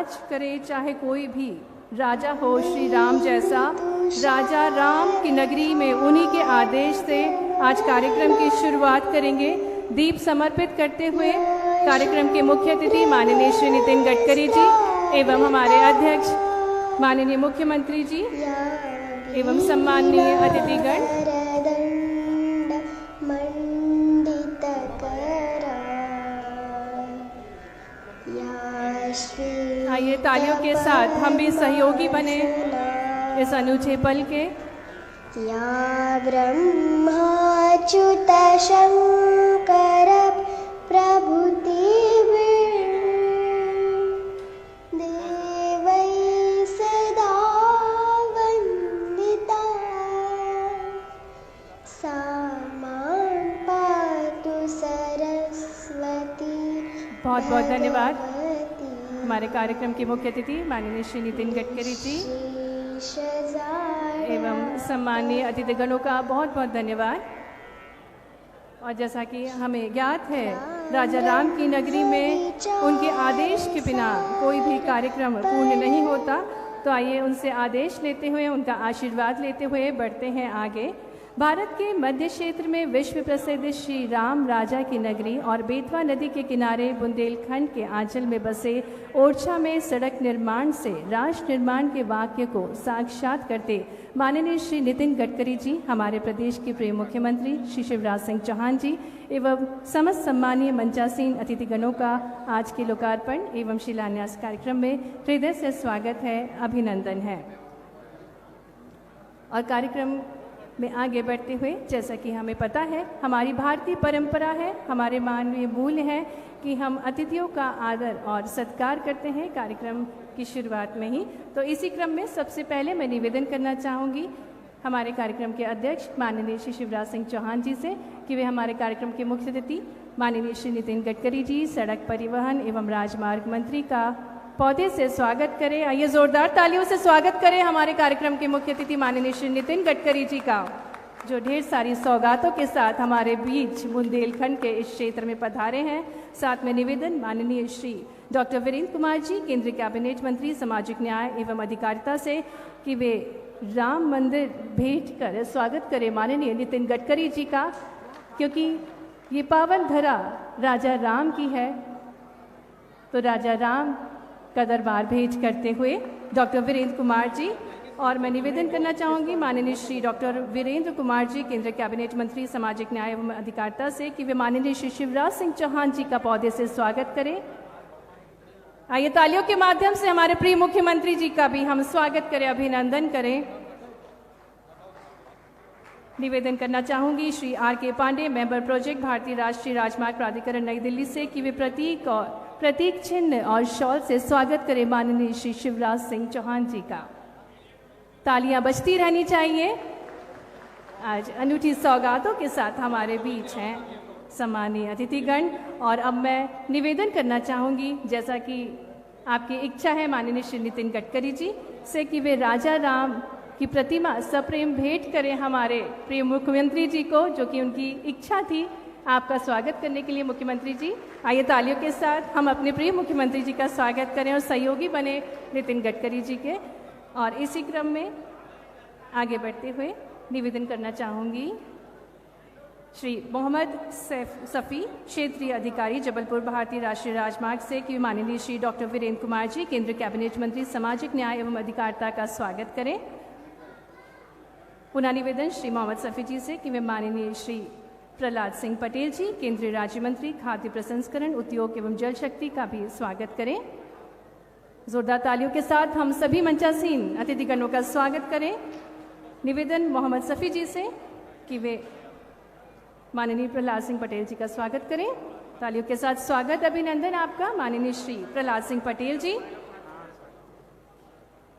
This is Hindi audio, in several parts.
राज करे चाहे कोई भी राजा हो श्री राम जैसा, राजा राम की नगरी में उन्हीं के आदेश से आज कार्यक्रम की शुरुआत करेंगे। दीप समर्पित करते हुए कार्यक्रम के मुख्य अतिथि माननीय श्री नितिन गडकरी जी एवं हमारे अध्यक्ष माननीय मुख्यमंत्री जी एवं सम्माननीय अतिथिगण। आइए तालियों के साथ हम भी सहयोगी बने इस अनूठे पल के। या ब्रह्माच्युत शंकर प्रभृति देवै सदा वंदिता सा मां पातु सरस्वती। बहुत बहुत धन्यवाद। हमारे कार्यक्रम के मुख्य अतिथि माननीय श्री नितिन गडकरी जी एवं सम्माननीय अतिथिगणों का बहुत बहुत धन्यवाद। और जैसा कि हमें ज्ञात है, राजा राम की नगरी में उनके आदेश के बिना कोई भी कार्यक्रम पूर्ण नहीं होता। तो आइए उनसे आदेश लेते हुए, उनका आशीर्वाद लेते हुए बढ़ते हैं आगे। भारत के मध्य क्षेत्र में विश्व प्रसिद्ध श्री राम राजा की नगरी और बेतवा नदी के किनारे बुंदेलखंड के आंचल में बसे ओरछा में सड़क निर्माण से राष्ट्र निर्माण के वाक्य को साक्षात करते माननीय श्री नितिन गडकरी जी, हमारे प्रदेश के प्रिय मुख्यमंत्री श्री शिवराज सिंह चौहान जी एवं समस्त सम्मानीय मंचासीन अतिथिगणों का आज के लोकार्पण एवं शिलान्यास कार्यक्रम में हृदय से स्वागत है, अभिनंदन है। और कार्यक्रम में आगे बढ़ते हुए, जैसा कि हमें पता है, हमारी भारतीय परंपरा है, हमारे मानवीय मूल्य है कि हम अतिथियों का आदर और सत्कार करते हैं कार्यक्रम की शुरुआत में ही। तो इसी क्रम में सबसे पहले मैं निवेदन करना चाहूँगी हमारे कार्यक्रम के अध्यक्ष माननीय श्री शिवराज सिंह चौहान जी से कि वे हमारे कार्यक्रम के मुख्य अतिथि माननीय श्री नितिन गडकरी जी, सड़क परिवहन एवं राजमार्ग मंत्री का पौधे से स्वागत करें। आइए जोरदार तालियों से स्वागत करें हमारे कार्यक्रम के मुख्य अतिथि माननीय श्री नितिन गडकरी जी का, जो ढेर सारी सौगातों के साथ हमारे बीच बुंदेलखंड के इस क्षेत्र में पधारे हैं। साथ में निवेदन माननीय श्री डॉक्टर वीरेंद्र कुमार जी, केंद्रीय कैबिनेट मंत्री सामाजिक न्याय एवं अधिकारिता से कि वे राम मंदिर भेंट कर स्वागत करें माननीय नितिन गडकरी जी का, क्योंकि ये पावन धरा राजा राम की है। तो राजा राम का दरबार भेंट करते हुए डॉक्टर वीरेंद्र कुमार जी, और मैं निवेदन करना चाहूँगी माननीय श्री डॉक्टर वीरेंद्र कुमार जी, केंद्रीय कैबिनेट मंत्री सामाजिक न्याय एवं अधिकारिता से कि वे माननीय श्री शिवराज सिंह चौहान जी का पौधे से स्वागत करें। आइए तालियों के माध्यम से हमारे प्रिय मुख्यमंत्री जी का भी हम स्वागत करें, अभिनंदन करें। निवेदन करना चाहूँगी Shri R.K. Pandey, member project भारतीय राष्ट्रीय राजमार्ग प्राधिकरण नई दिल्ली से कि वे प्रतीक चिन्ह और शॉल से स्वागत करें माननीय श्री शिवराज सिंह चौहान जी का। तालियां बजती रहनी चाहिए। आज अनूठी सौगातों के साथ हमारे बीच हैं सम्मानीय अतिथिगण। और अब मैं निवेदन करना चाहूँगी, जैसा कि आपकी इच्छा है माननीय श्री नितिन गडकरी जी से कि वे राजा राम की प्रतिमा सप्रेम भेंट करें हमारे प्रिय मुख्यमंत्री जी को, जो कि उनकी इच्छा थी। आपका स्वागत करने के लिए मुख्यमंत्री जी, आइए तालियों के साथ हम अपने प्रिय मुख्यमंत्री जी का स्वागत करें और सहयोगी बने नितिन गडकरी जी के। और इसी क्रम में आगे बढ़ते हुए निवेदन करना चाहूँगी श्री मोहम्मद सफ़ी, क्षेत्रीय अधिकारी जबलपुर भारतीय राष्ट्रीय राजमार्ग से कि माननीय श्री डॉक्टर वीरेंद्र कुमार जी, केंद्रीय कैबिनेट मंत्री सामाजिक न्याय एवं अधिकारिता का स्वागत करें। पुनः निवेदन श्री मोहम्मद सफ़ी जी से कि वे माननीय श्री प्रहलाद सिंह पटेल जी, केंद्रीय राज्य मंत्री खाद्य प्रसंस्करण उद्योग एवं जल शक्ति का भी स्वागत करें। जोरदार तालियों के साथ हम सभी मंचासीन अतिथिगणों का स्वागत करें। निवेदन मोहम्मद सफ़ी जी से कि वे माननीय प्रहलाद सिंह पटेल जी का स्वागत करें। तालियों के साथ स्वागत, अभिनंदन आपका माननीय श्री प्रहलाद सिंह पटेल जी।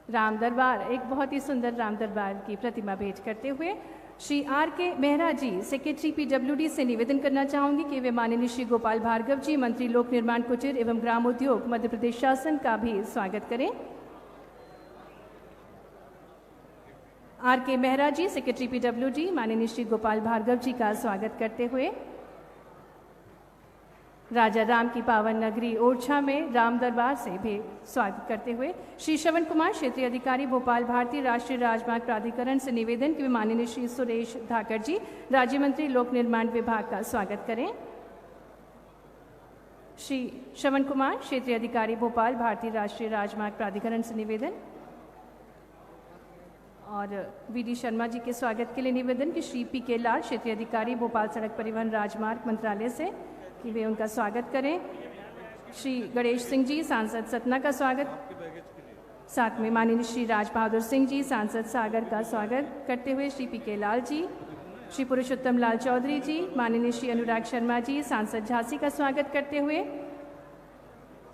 राम दरबार, एक बहुत ही सुंदर राम दरबार की प्रतिमा भेंट करते हुए श्री R.K. मेहरा जी, सेक्रेटरी PWD से निवेदन करना चाहूँगी कि वे माननीय श्री गोपाल भार्गव जी, मंत्री लोक निर्माण कुटीर एवं ग्राम उद्योग मध्य प्रदेश शासन का भी स्वागत करें। R.K. मेहरा जी, सेक्रेटरी PWD, माननीय श्री गोपाल भार्गव जी का स्वागत करते हुए राजा राम की पावन नगरी ओरछा में राम दरबार से भी स्वागत करते हुए श्री श्रवण कुमार क्षेत्रीय अधिकारी भोपाल भारतीय राष्ट्रीय राजमार्ग प्राधिकरण से निवेदन कि माननीय श्री सुरेश धाकर जी राज्य मंत्री लोक निर्माण विभाग का स्वागत करें। श्री श्रवण कुमार क्षेत्रीय अधिकारी भोपाल भारतीय राष्ट्रीय राजमार्ग प्राधिकरण से निवेदन और वीडी शर्मा जी के स्वागत के लिए निवेदन कि श्री पी के लाल क्षेत्रीय अधिकारी भोपाल सड़क परिवहन राजमार्ग मंत्रालय से कि वे उनका स्वागत करें। श्री गणेश सिंह जी सांसद सतना का स्वागत, साथ में माननीय श्री राज बहादुर सिंह जी सांसद सागर का स्वागत करते हुए श्री पी के लाल जी, श्री पुरुषोत्तम लाल चौधरी जी, माननीय श्री अनुराग शर्मा जी सांसद झांसी का स्वागत करते हुए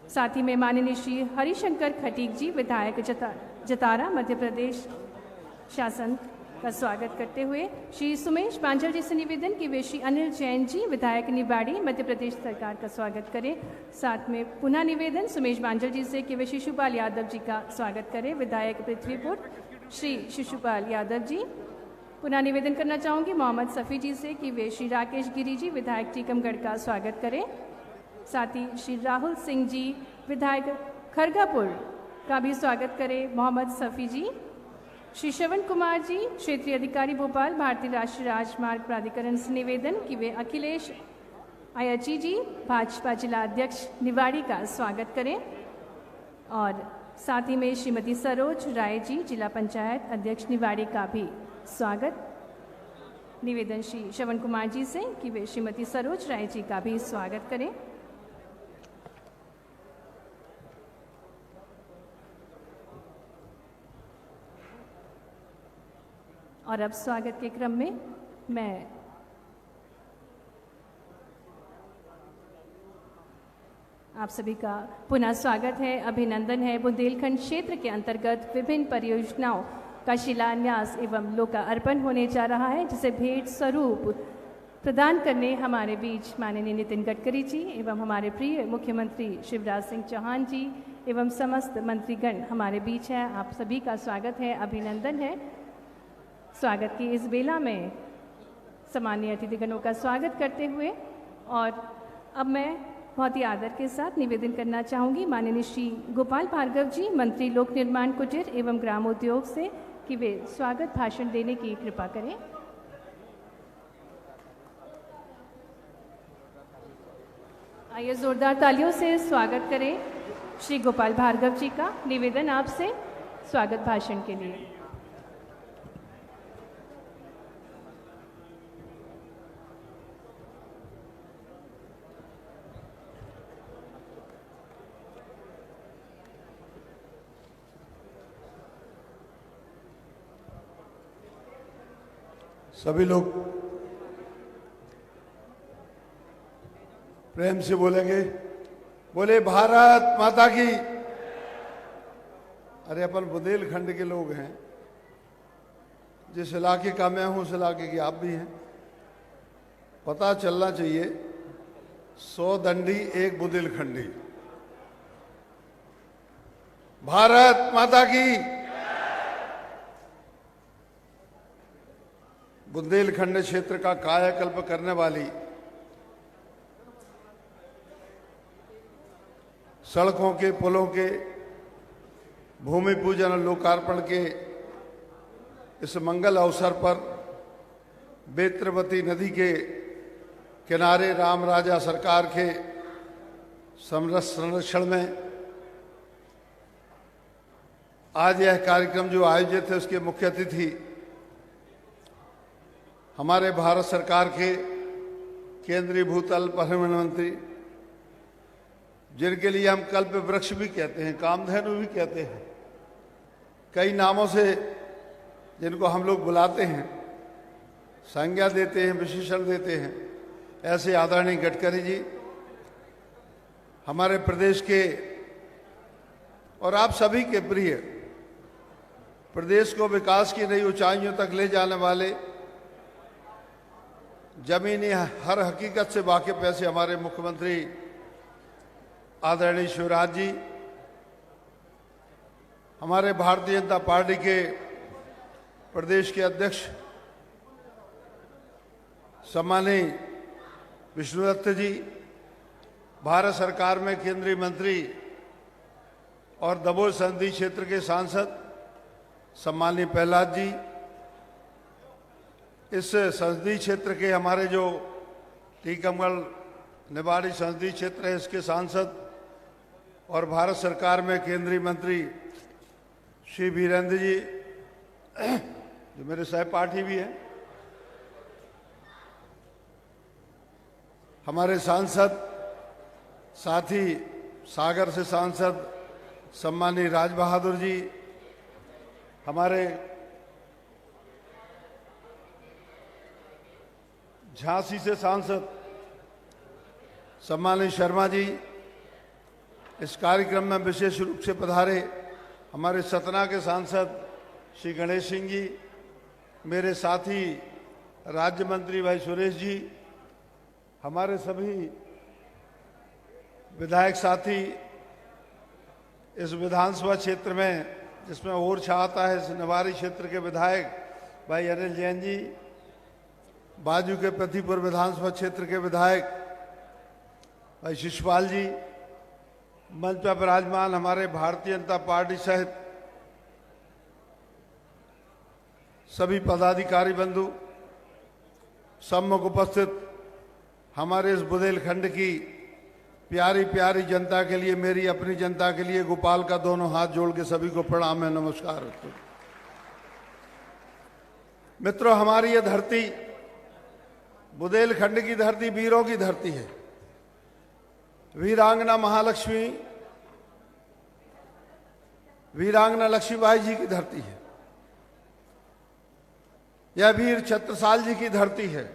साथ ही में माननीय श्री हरिशंकर खटीक जी विधायक जतारा मध्य प्रदेश शासन का स्वागत करते हुए श्री सुमेश बांझल जी से निवेदन कि वे श्री अनिल जैन जी विधायक निवाड़ी मध्य प्रदेश सरकार का स्वागत करें। साथ में पुनः निवेदन सुमेश बांझल जी से कि वे शिशुपाल यादव जी का स्वागत करें, विधायक पृथ्वीपुर श्री शिशुपाल यादव जी। पुनः निवेदन करना चाहूँगी मोहम्मद सफ़ी जी से कि वे श्री राकेश गिरी जी विधायक टीकमगढ़ का स्वागत करें। साथ ही श्री राहुल सिंह जी विधायक खरगापुर का भी स्वागत करें मोहम्मद सफ़ी जी। श्री श्रवण कुमार जी क्षेत्रीय अधिकारी भोपाल भारतीय राष्ट्रीय राजमार्ग प्राधिकरण से निवेदन कि वे अखिलेश अयची जी भाजपा जिला अध्यक्ष निवाड़ी का स्वागत करें और साथ ही में श्रीमती सरोज राय जी जिला पंचायत अध्यक्ष निवाड़ी का भी स्वागत। निवेदन श्री श्रवण कुमार जी से कि वे श्रीमती सरोज राय जी का भी स्वागत करें। और अब स्वागत के क्रम में मैं आप सभी का पुनः स्वागत है, अभिनंदन है। बुंदेलखंड क्षेत्र के अंतर्गत विभिन्न परियोजनाओं का शिलान्यास एवं लोकार्पण होने जा रहा है, जिसे भेंट स्वरूप प्रदान करने हमारे बीच माननीय नितिन गडकरी जी एवं हमारे प्रिय मुख्यमंत्री शिवराज सिंह चौहान जी एवं समस्त मंत्रीगण हमारे बीच है। आप सभी का स्वागत है, अभिनंदन है। स्वागत की इस बेला में सम्मानीय अतिथिगणों का स्वागत करते हुए और अब मैं बहुत ही आदर के साथ निवेदन करना चाहूँगी माननीय श्री गोपाल भार्गव जी मंत्री लोक निर्माण कुटीर एवं ग्रामोद्योग से कि वे स्वागत भाषण देने की कृपा करें। आइए जोरदार तालियों से स्वागत करें श्री गोपाल भार्गव जी का। निवेदन आपसे स्वागत भाषण के लिए। सभी लोग प्रेम से बोलेंगे, बोले भारत माता की। अरे अपन बुंदेलखंड के लोग हैं, जिस इलाके का मैं हूं उस इलाके की आप भी हैं। पता चलना चाहिए 100 दंडी एक बुंदेलखंडी। भारत माता की। बुंदेलखंड क्षेत्र का कायाकल्प करने वाली सड़कों के, पुलों के भूमि पूजन और लोकार्पण के इस मंगल अवसर पर बेत्रवती नदी के किनारे राम राजा सरकार के संरक्षण में आज यह कार्यक्रम जो आयोजित है उसके मुख्य अतिथि हमारे भारत सरकार के केंद्रीय भूतल परिवहन मंत्री, जिनके लिए हम कल्प वृक्ष भी कहते हैं, कामधेनु भी कहते हैं, कई नामों से जिनको हम लोग बुलाते हैं, संज्ञा देते हैं, विशेषण देते हैं, ऐसे आदरणीय गडकरी जी हमारे प्रदेश के और आप सभी के प्रिय, प्रदेश को विकास की नई ऊंचाइयों तक ले जाने वाले, जमीनी हर हकीकत से वाकिफ ऐसे हमारे मुख्यमंत्री आदरणीय शिवराज जी, हमारे भारतीय जनता पार्टी के प्रदेश के अध्यक्ष सम्मानीय विष्णुदत्त जी, भारत सरकार में केंद्रीय मंत्री और दमोह संसदीय क्षेत्र के सांसद सम्माननीय प्रहलाद जी, इस संसदीय क्षेत्र के हमारे जो टीकमगढ़ निवाड़ी संसदीय क्षेत्र है इसके सांसद और भारत सरकार में केंद्रीय मंत्री श्री वीरेंद्र जी जो मेरे सहपाठी भी हैं, हमारे सांसद साथी सागर से सांसद सम्माननीय राज बहादुर जी, हमारे झांसी से सांसद सम्माननीय शर्मा जी, इस कार्यक्रम में विशेष रूप से पधारे हमारे सतना के सांसद श्री गणेश सिंह जी, मेरे साथी राज्य मंत्री भाई सुरेश जी, हमारे सभी विधायक साथी इस विधानसभा क्षेत्र में जिसमें ओरछा आता है, इस निवाड़ी क्षेत्र के विधायक भाई अनिल जैन जी, बाजू के प्रतिपुर विधानसभा क्षेत्र के विधायक भाई शिशपाल जी, मंच पर विराजमान हमारे भारतीय जनता पार्टी सहित सभी पदाधिकारी बंधु, सम्मुख उपस्थित हमारे इस बुंदेलखंड की प्यारी प्यारी जनता के लिए, मेरी अपनी जनता के लिए गोपाल का दोनों हाथ जोड़ के सभी को प्रणाम है, नमस्कार। मित्रों, हमारी ये धरती बुंदेलखंड की धरती वीरों की धरती है। वीरांगना महालक्ष्मी, वीरांगना लक्ष्मीबाई जी की धरती है। यह वीर छत्रसाल जी की धरती है।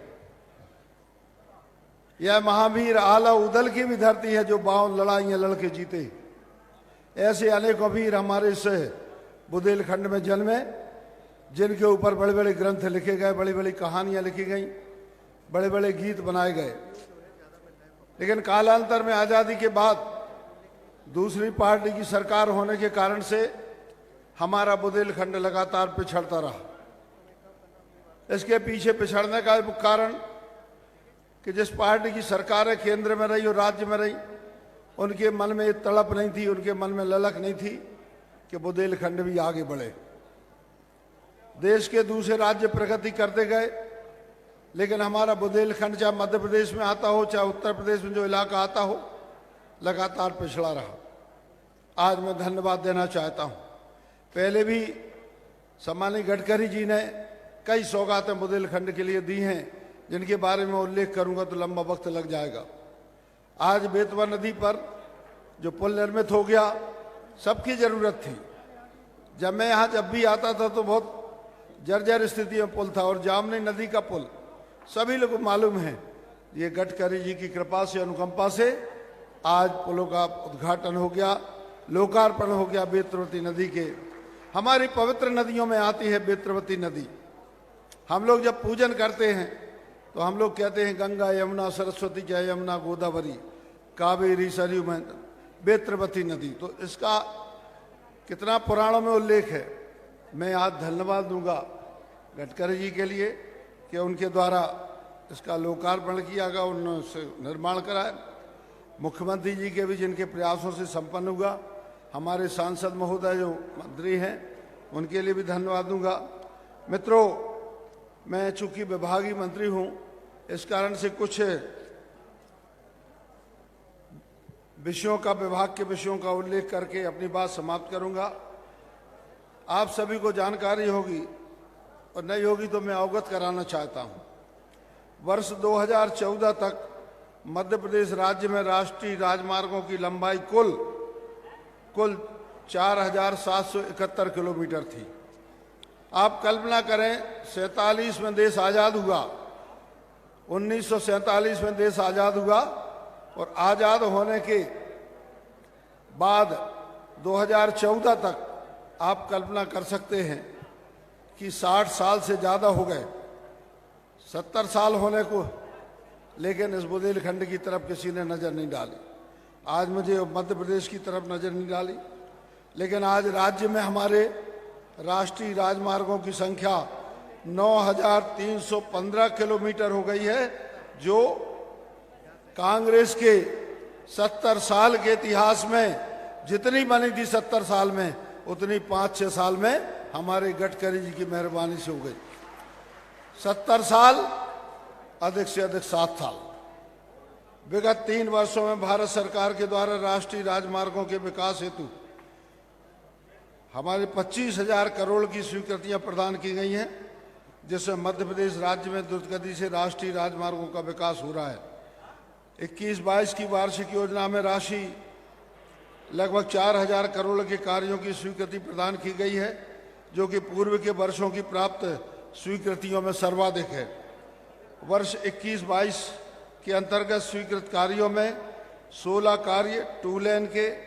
यह महावीर आला उदल की भी धरती है जो 52 लड़ाइयां लड़के जीते। ऐसे अनेकों वीर हमारे इस बुंदेलखंड में जन्मे जिनके ऊपर बड़े बड़े ग्रंथ लिखे गए, बड़ी बड़ी कहानियां लिखी गई, बड़े बड़े गीत बनाए गए। लेकिन कालांतर में आज़ादी के बाद दूसरी पार्टी की सरकार होने के कारण से हमारा बुंदेलखंड लगातार पिछड़ता रहा। इसके पीछे पिछड़ने का कारण कि जिस पार्टी की सरकार है केंद्र में रही और राज्य में रही, उनके मन में तड़प नहीं थी, उनके मन में ललक नहीं थी कि बुंदेलखंड भी आगे बढ़े। देश के दूसरे राज्य प्रगति करते गए, लेकिन हमारा बुंदेलखंड चाहे मध्य प्रदेश में आता हो चाहे उत्तर प्रदेश में जो इलाका आता हो, लगातार पिछड़ा रहा। आज मैं धन्यवाद देना चाहता हूं। पहले भी सम्माननीय गडकरी जी ने कई सौगातें बुंदेलखंड के लिए दी हैं, जिनके बारे में उल्लेख करूंगा तो लंबा वक्त लग जाएगा। आज बेतवा नदी पर जो पुल निर्मित हो गया, सबकी जरूरत थी। जब मैं यहाँ जब भी आता था तो बहुत जर्जर स्थिति में पुल था, और जामनी नदी का पुल सभी लोगों को मालूम है। ये गडकरी जी की कृपा से, अनुकंपा से आज पुलों का उद्घाटन हो गया, लोकार्पण हो गया। बेत्रवती नदी के, हमारी पवित्र नदियों में आती है बेत्रवती नदी। हम लोग जब पूजन करते हैं तो हम लोग कहते हैं गंगा यमुना सरस्वती जय यमुना गोदावरी कावेरी सरयू में बेत्रवती नदी। तो इसका कितना पुराणों में उल्लेख है। मैं आज धन्यवाद दूंगा गडकरी जी के लिए कि उनके द्वारा इसका लोकार्पण किया गया, उन्होंने निर्माण कराया। मुख्यमंत्री जी के भी जिनके प्रयासों से संपन्न हुआ, हमारे सांसद महोदय जो मंत्री हैं उनके लिए भी धन्यवाद दूंगा। मित्रों, मैं चूंकि विभागीय मंत्री हूं, इस कारण से कुछ विषयों का, विभाग के विषयों का उल्लेख करके अपनी बात समाप्त करूंगा। आप सभी को जानकारी होगी और नहीं होगी तो मैं अवगत कराना चाहता हूं। वर्ष 2014 तक मध्य प्रदेश राज्य में राष्ट्रीय राजमार्गों की लंबाई कुल 4771 किलोमीटर थी। आप कल्पना करें, 47 में देश आज़ाद हुआ, 1947 में देश आज़ाद हुआ, और आज़ाद होने के बाद 2014 तक आप कल्पना कर सकते हैं कि 60 साल से ज़्यादा हो गए, 70 साल होने को, लेकिन इस बुंदेलखंड की तरफ किसी ने नज़र नहीं डाली। आज मुझे मध्य प्रदेश की तरफ नज़र नहीं डाली, लेकिन आज राज्य में हमारे राष्ट्रीय राजमार्गों की संख्या 9315 किलोमीटर हो गई है, जो कांग्रेस के 70 साल के इतिहास में जितनी बनी थी 70 साल में, उतनी 5-6 साल में हमारे गडकरी जी की मेहरबानी से हो गई। 70 साल अधिक से अधिक 7 साल। विगत 3 वर्षों में भारत सरकार के द्वारा राष्ट्रीय राजमार्गों के विकास हेतु हमारे 25,000 करोड़ की स्वीकृतियां प्रदान की गई हैं, जिसमें मध्य प्रदेश राज्य में द्रुतगति से राष्ट्रीय राजमार्गों का विकास हो रहा है। 21-22 की वार्षिक योजना में राशि लगभग 4,000 करोड़ के कार्यों की स्वीकृति प्रदान की गई है, जो कि पूर्व के वर्षों की प्राप्त स्वीकृतियों में सर्वाधिक है। वर्ष 21-22 के अंतर्गत स्वीकृत कार्यों में 16 कार्य, 2 लेन के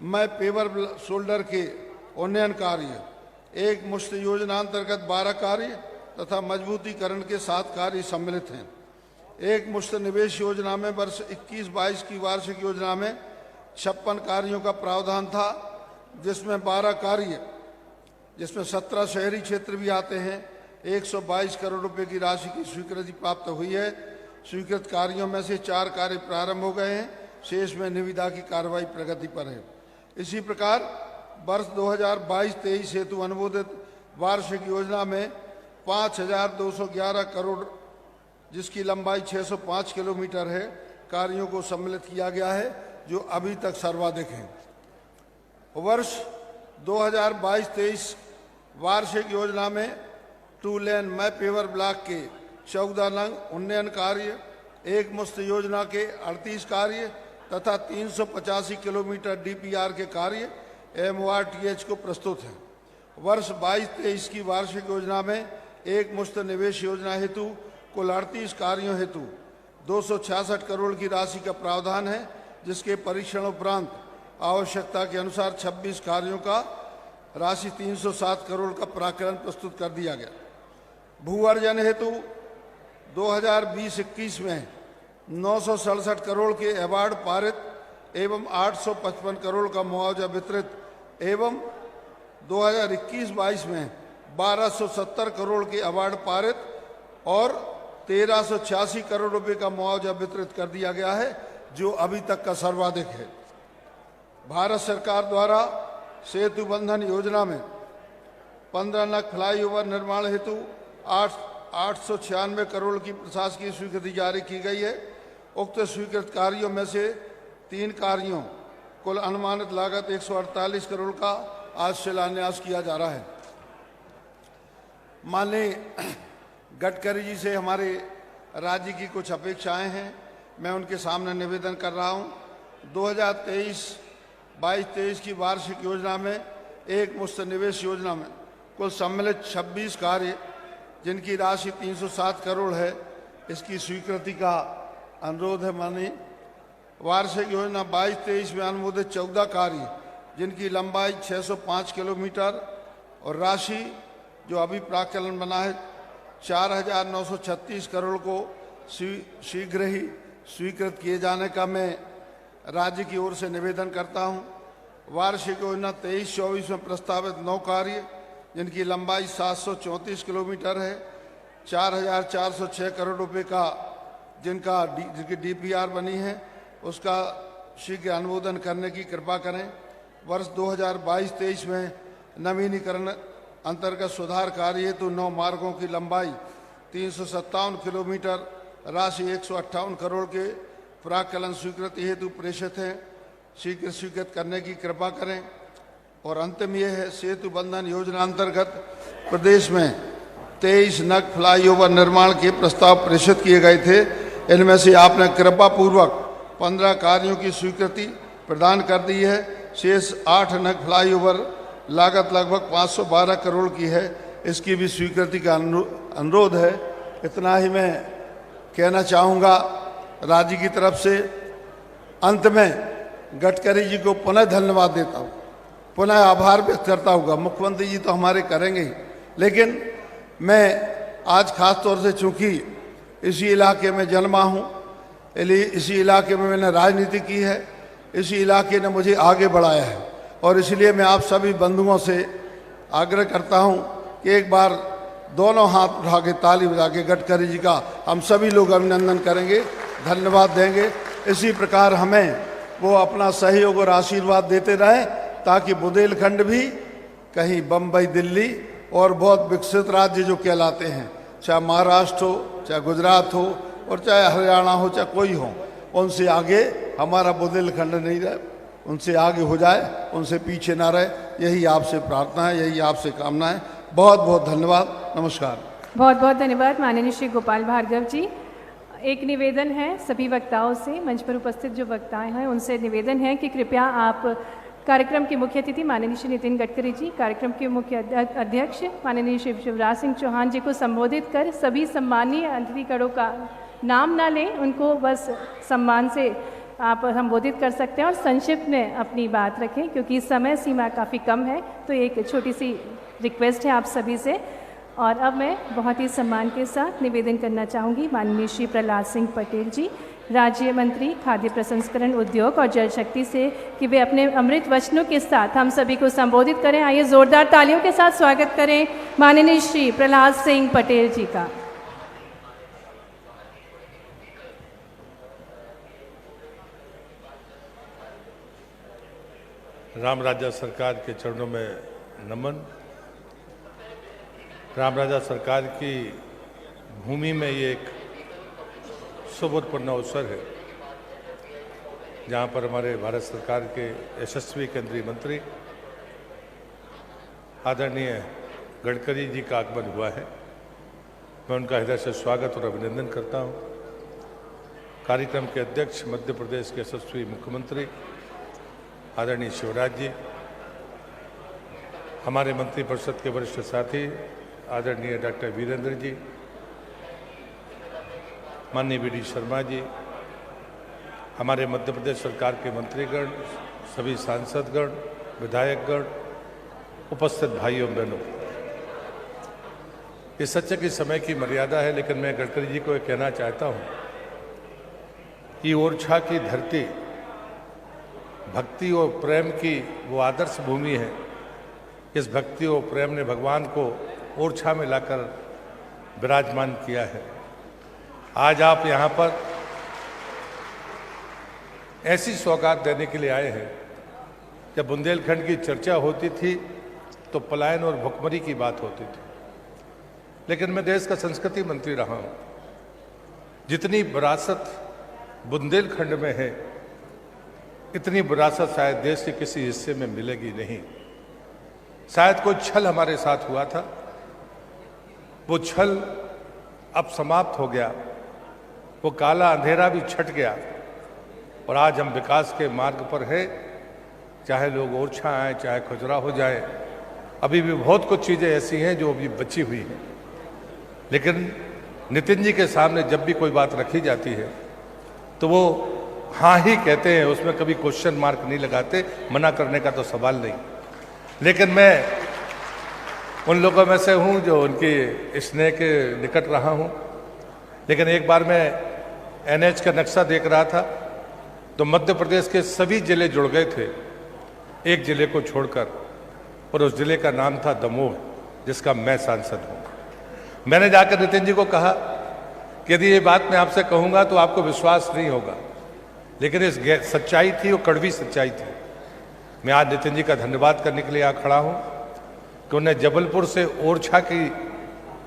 मैं पेवर शोल्डर के उन्नयन कार्य, एक मुश्त योजना अंतर्गत 12 कार्य तथा मजबूतीकरण के 7 कार्य सम्मिलित हैं। एक मुश्त निवेश योजना में वर्ष 21-22 की वार्षिक योजना में 56 कार्यों का प्रावधान था, जिसमें 12 कार्य, जिसमें 17 शहरी क्षेत्र भी आते हैं, 122 करोड़ रुपए की राशि की स्वीकृति प्राप्त हुई है। स्वीकृत कार्यों में से 4 कार्य प्रारंभ हो गए हैं, शेष में निविदा की कार्रवाई प्रगति पर है। इसी प्रकार वर्ष 2022-23 हेतु अनुमोदित वार्षिक योजना में 5,211 करोड़, जिसकी लंबाई 605 किलोमीटर है, कार्यों को सम्मिलित किया गया है, जो अभी तक सर्वाधिक हैं। वर्ष 2022-23 वार्षिक योजना में 2 लेन मैं पेवर ब्लॉक के 14 नंग उन्नयन कार्य, एक मुश्त योजना के 38 कार्य तथा 385 किलोमीटर डीपीआर के कार्य MORTH को प्रस्तुत हैं। वर्ष 22-23 की वार्षिक योजना में एक मुश्त निवेश योजना हेतु कुल 38 कार्यों हेतु 266 करोड़ की राशि का प्रावधान है, जिसके परीक्षण उपरांत आवश्यकता के अनुसार 26 कार्यों का राशि 307 करोड़ का प्राक्कलन प्रस्तुत कर दिया गया। भू अर्जन हेतु 2020-21 में 967 करोड़ के अवार्ड पारित एवं 855 करोड़ का मुआवजा वितरित एवं 2021-22 में 1270 करोड़ के अवार्ड पारित और 1386 करोड़ रुपए का मुआवजा वितरित कर दिया गया है, जो अभी तक का सर्वाधिक है। भारत सरकार द्वारा सेतु बंधन योजना में 15 नग फ्लाईओवर निर्माण हेतु 896 करोड़ की प्रशासकीय स्वीकृति जारी की गई है। उक्त स्वीकृत कार्यों में से 3 कार्यों कुल अनुमानित लागत 148 करोड़ का आज शिलान्यास किया जा रहा है। माननीय गडकरी जी से हमारे राज्य की कुछ अपेक्षाएं हैं, मैं उनके सामने निवेदन कर रहा हूं। 2023-22 की वार्षिक योजना में एक मुश्त निवेश योजना में कुल सम्मिलित 26 कार्य, जिनकी राशि 307 करोड़ है, इसकी स्वीकृति का अनुरोध है। माननीय वार्षिक योजना 22-23 में अनुमोदित 14 कार्य, जिनकी लंबाई 605 किलोमीटर और राशि जो अभी प्राक्कलन बना है 4,936 करोड़ को शीघ्र ही स्वीकृत किए जाने का मैं राज्य की ओर से निवेदन करता हूं। वार्षिक योजना 23-24 में प्रस्तावित 9 कार्य, जिनकी लंबाई 734 किलोमीटर है, 4,406 करोड़ रुपए का जिनकी डीपीआर बनी है, उसका शीघ्र अनुमोदन करने की कृपा करें। वर्ष 2022-23 में नवीनीकरण अंतर्गत सुधार कार्य हेतु 9 मार्गों की लंबाई 357 किलोमीटर, राशि 158 करोड़ के प्राक्कलन स्वीकृति हेतु प्रेषित है, शीघ्र स्वीकृत करने की कृपा करें। और अंतिम ये है, सेतु बंधन योजना अंतर्गत प्रदेश में 23 नग फ्लाईओवर निर्माण के प्रस्ताव प्रेषित किए गए थे। इनमें से आपने कृपा पूर्वक 15 कार्यों की स्वीकृति प्रदान कर दी है। शेष 8 नग फ्लाईओवर लागत लगभग 512 करोड़ की है, इसकी भी स्वीकृति का अनुरोध है। इतना ही मैं कहना चाहूँगा राज्य की तरफ से। अंत में गडकरी जी को पुनः धन्यवाद देता हूँ, पुनः आभार व्यक्त करता हूँ। मुख्यमंत्री जी तो हमारे करेंगे ही, लेकिन मैं आज खास तौर से चूँकि इसी इलाके में जन्मा हूँ, इसी इलाके में मैंने राजनीति की है, इसी इलाके ने मुझे आगे बढ़ाया है, और इसलिए मैं आप सभी बंधुओं से आग्रह करता हूं कि एक बार दोनों हाथ उठा के ताली बजा के गडकरी जी का हम सभी लोग अभिनंदन करेंगे, धन्यवाद देंगे। इसी प्रकार हमें वो अपना सहयोग और आशीर्वाद देते रहे, ताकि बुंदेलखंड भी कहीं बम्बई, दिल्ली और बहुत विकसित राज्य जो कहलाते हैं, चाहे महाराष्ट्र हो, चाहे गुजरात हो, और चाहे हरियाणा हो, चाहे कोई हो, उनसे आगे हमारा बुंदेलखंड नहीं रहे, उनसे आगे हो जाए, उनसे पीछे ना रहे। यही आपसे प्रार्थना है, यही आपसे कामना है। बहुत बहुत धन्यवाद। नमस्कार। बहुत बहुत धन्यवाद माननीय श्री गोपाल भार्गव जी। एक निवेदन है सभी वक्ताओं से, मंच पर उपस्थित जो वक्ताएं हैं उनसे निवेदन है कि कृपया आप कार्यक्रम के मुख्य अतिथि माननीय श्री नितिन गडकरी जी, कार्यक्रम के मुख्य अध्यक्ष माननीय श्री शिवराज सिंह चौहान जी को संबोधित कर सभी सम्मानीय अतिथिगणों का नाम ना लें, उनको बस सम्मान से आप संबोधित कर सकते हैं और संक्षिप्त में अपनी बात रखें, क्योंकि समय सीमा काफ़ी कम है। तो एक छोटी सी रिक्वेस्ट है आप सभी से। और अब मैं बहुत ही सम्मान के साथ निवेदन करना चाहूँगी माननीय श्री प्रहलाद सिंह पटेल जी, राज्य मंत्री खाद्य प्रसंस्करण उद्योग और जल शक्ति से, कि वे अपने अमृत वचनों के साथ हम सभी को संबोधित करें। आइए जोरदार तालियों के साथ स्वागत करें माननीय श्री प्रहलाद सिंह पटेल जी का। राम राजा सरकार के चरणों में नमन। राम राजा सरकार की भूमि में ये एक शुभपूर्ण अवसर है, जहाँ पर हमारे भारत सरकार के यशस्वी केंद्रीय मंत्री आदरणीय गडकरी जी का आगमन हुआ है। मैं उनका हृदय से स्वागत और अभिनंदन करता हूँ। कार्यक्रम के अध्यक्ष मध्य प्रदेश के यशस्वी मुख्यमंत्री आदरणीय शिवराज जी, हमारे मंत्रिपरिषद के वरिष्ठ साथी आदरणीय डॉक्टर वीरेंद्र जी, माननीय वी.डी. शर्मा जी, हमारे मध्य प्रदेश सरकार के मंत्रीगण, सभी सांसदगण, विधायकगण, उपस्थित भाइयों बहनों, ये सच है कि समय की मर्यादा है, लेकिन मैं गडकरी जी को ये कहना चाहता हूँ कि ओरछा की धरती भक्ति और प्रेम की वो आदर्श भूमि है। इस भक्ति और प्रेम ने भगवान को ओरछा में लाकर विराजमान किया है। आज आप यहाँ पर ऐसी सौगात देने के लिए आए हैं। जब बुंदेलखंड की चर्चा होती थी तो पलायन और भुखमरी की बात होती थी, लेकिन मैं देश का संस्कृति मंत्री रहा हूँ। जितनी विरासत बुंदेलखंड में है, इतनी विरासत शायद देश के किसी हिस्से में मिलेगी नहीं। शायद कोई छल हमारे साथ हुआ था, वो छल अब समाप्त हो गया, वो काला अंधेरा भी छट गया और आज हम विकास के मार्ग पर है। चाहे लोग ओरछा आए, चाहे खजुराहो जाए, अभी भी बहुत कुछ चीज़ें ऐसी हैं जो अभी बची हुई हैं। लेकिन नितिन जी के सामने जब भी कोई बात रखी जाती है तो वो हाँ ही कहते हैं, उसमें कभी क्वेश्चन मार्क नहीं लगाते, मना करने का तो सवाल नहीं। लेकिन मैं उन लोगों में से हूँ जो उनकी स्नेह के निकट रहा हूँ। लेकिन एक बार मैं NH का नक्शा देख रहा था तो मध्य प्रदेश के सभी जिले जुड़ गए थे एक जिले को छोड़कर, और उस जिले का नाम था दमोह, जिसका मैं सांसद हूँ। मैंने जाकर नितिन जी को कहा कि यदि ये बात मैं आपसे कहूँगा तो आपको विश्वास नहीं होगा, लेकिन इस सच्चाई थी, वो कड़वी सच्चाई थी। मैं आज नितिन जी का धन्यवाद करने के लिए यहाँ खड़ा हूँ कि उन्हें जबलपुर से ओरछा की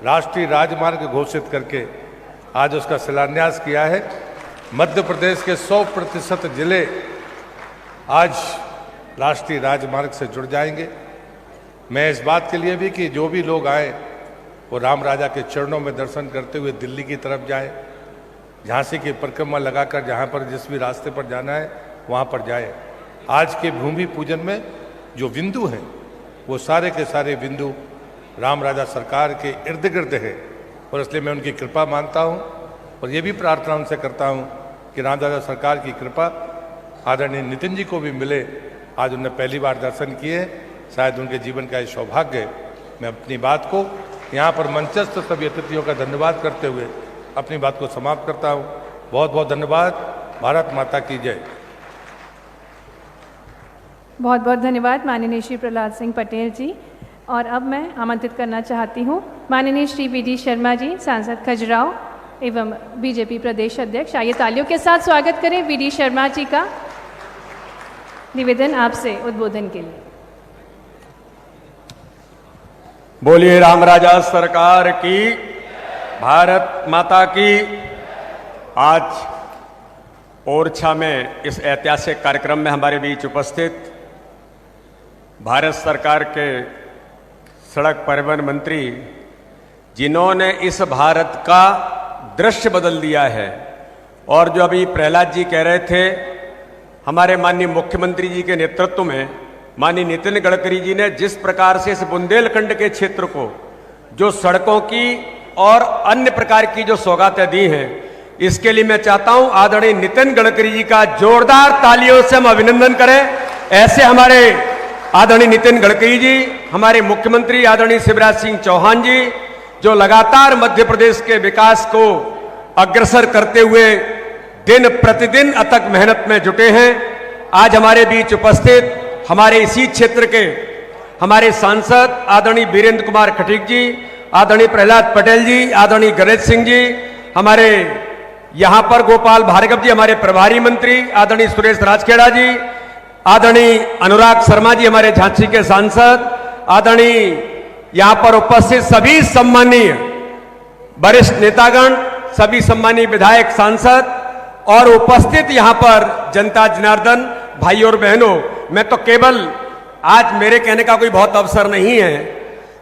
राष्ट्रीय राजमार्ग घोषित करके आज उसका शिलान्यास किया है। मध्य प्रदेश के 100% जिले आज राष्ट्रीय राजमार्ग से जुड़ जाएंगे। मैं इस बात के लिए भी कि जो भी लोग आए वो राम राजा के चरणों में दर्शन करते हुए दिल्ली की तरफ जाए, झांसी की परिक्रमा लगाकर जहाँ पर जिस भी रास्ते पर जाना है वहाँ पर जाए। आज के भूमि पूजन में जो बिंदु हैं वो सारे के सारे बिंदु राम राजा सरकार के इर्द गिर्द है, और इसलिए मैं उनकी कृपा मानता हूँ और ये भी प्रार्थना उनसे करता हूँ कि राम राजा सरकार की कृपा आदरणीय नितिन जी को भी मिले। आज उन्होंने पहली बार दर्शन किए, शायद उनके जीवन का ये सौभाग्य है। मैं अपनी बात को यहाँ पर मंचस्थ सभी अतिथियों का धन्यवाद करते हुए अपनी बात को समाप्त करता हूँ। बहुत बहुत धन्यवाद। भारत माता की जय। बहुत बहुत धन्यवाद माननीय श्री प्रहलाद सिंह पटेल जी। और अब मैं आमंत्रित करना चाहती हूँ माननीय श्री वी.डी. शर्मा जी, सांसद खजुराहो, एवं बीजेपी प्रदेश अध्यक्ष, आइए तालियों के साथ स्वागत करें वीडी शर्मा जी का। निवेदन आपसे उद्बोधन के लिए। बोलिए राम राजा सरकार की, भारत माता की। आज ओरछा में इस ऐतिहासिक कार्यक्रम में हमारे बीच उपस्थित भारत सरकार के सड़क परिवहन मंत्री, जिन्होंने इस भारत का दृश्य बदल दिया है, और जो अभी प्रहलाद जी कह रहे थे, हमारे माननीय मुख्यमंत्री जी के नेतृत्व में माननीय नितिन गडकरी जी ने जिस प्रकार से इस बुंदेलखंड के क्षेत्र को जो सड़कों की और अन्य प्रकार की जो सौगातें दी हैं, इसके लिए मैं चाहता हूं आदरणीय नितिन गडकरी जी का जोरदार तालियों से हम अभिनंदन करें। ऐसे हमारे आदरणीय नितिन गडकरी जी, हमारे मुख्यमंत्री आदरणीय शिवराज सिंह चौहान जी, जो लगातार मध्य प्रदेश के विकास को अग्रसर करते हुए दिन प्रतिदिन अथक मेहनत में जुटे हैं। आज हमारे बीच उपस्थित हमारे इसी क्षेत्र के हमारे सांसद आदरणीय वीरेंद्र कुमार खटीक जी, आदरणीय प्रहलाद पटेल जी, आदरणीय गणेश सिंह जी, हमारे यहां पर गोपाल भार्गव जी, हमारे प्रभारी मंत्री आदरणीय सुरेश राजखेड़ा जी, आदरणीय अनुराग शर्मा जी, हमारे झांसी के सांसद, आदरणीय यहां पर उपस्थित सभी सम्मानीय वरिष्ठ नेतागण, सभी सम्मानीय विधायक, सांसद और उपस्थित यहां पर जनता जनार्दन भाई और बहनों, मैं तो केवल आज मेरे कहने का कोई बहुत अवसर नहीं है,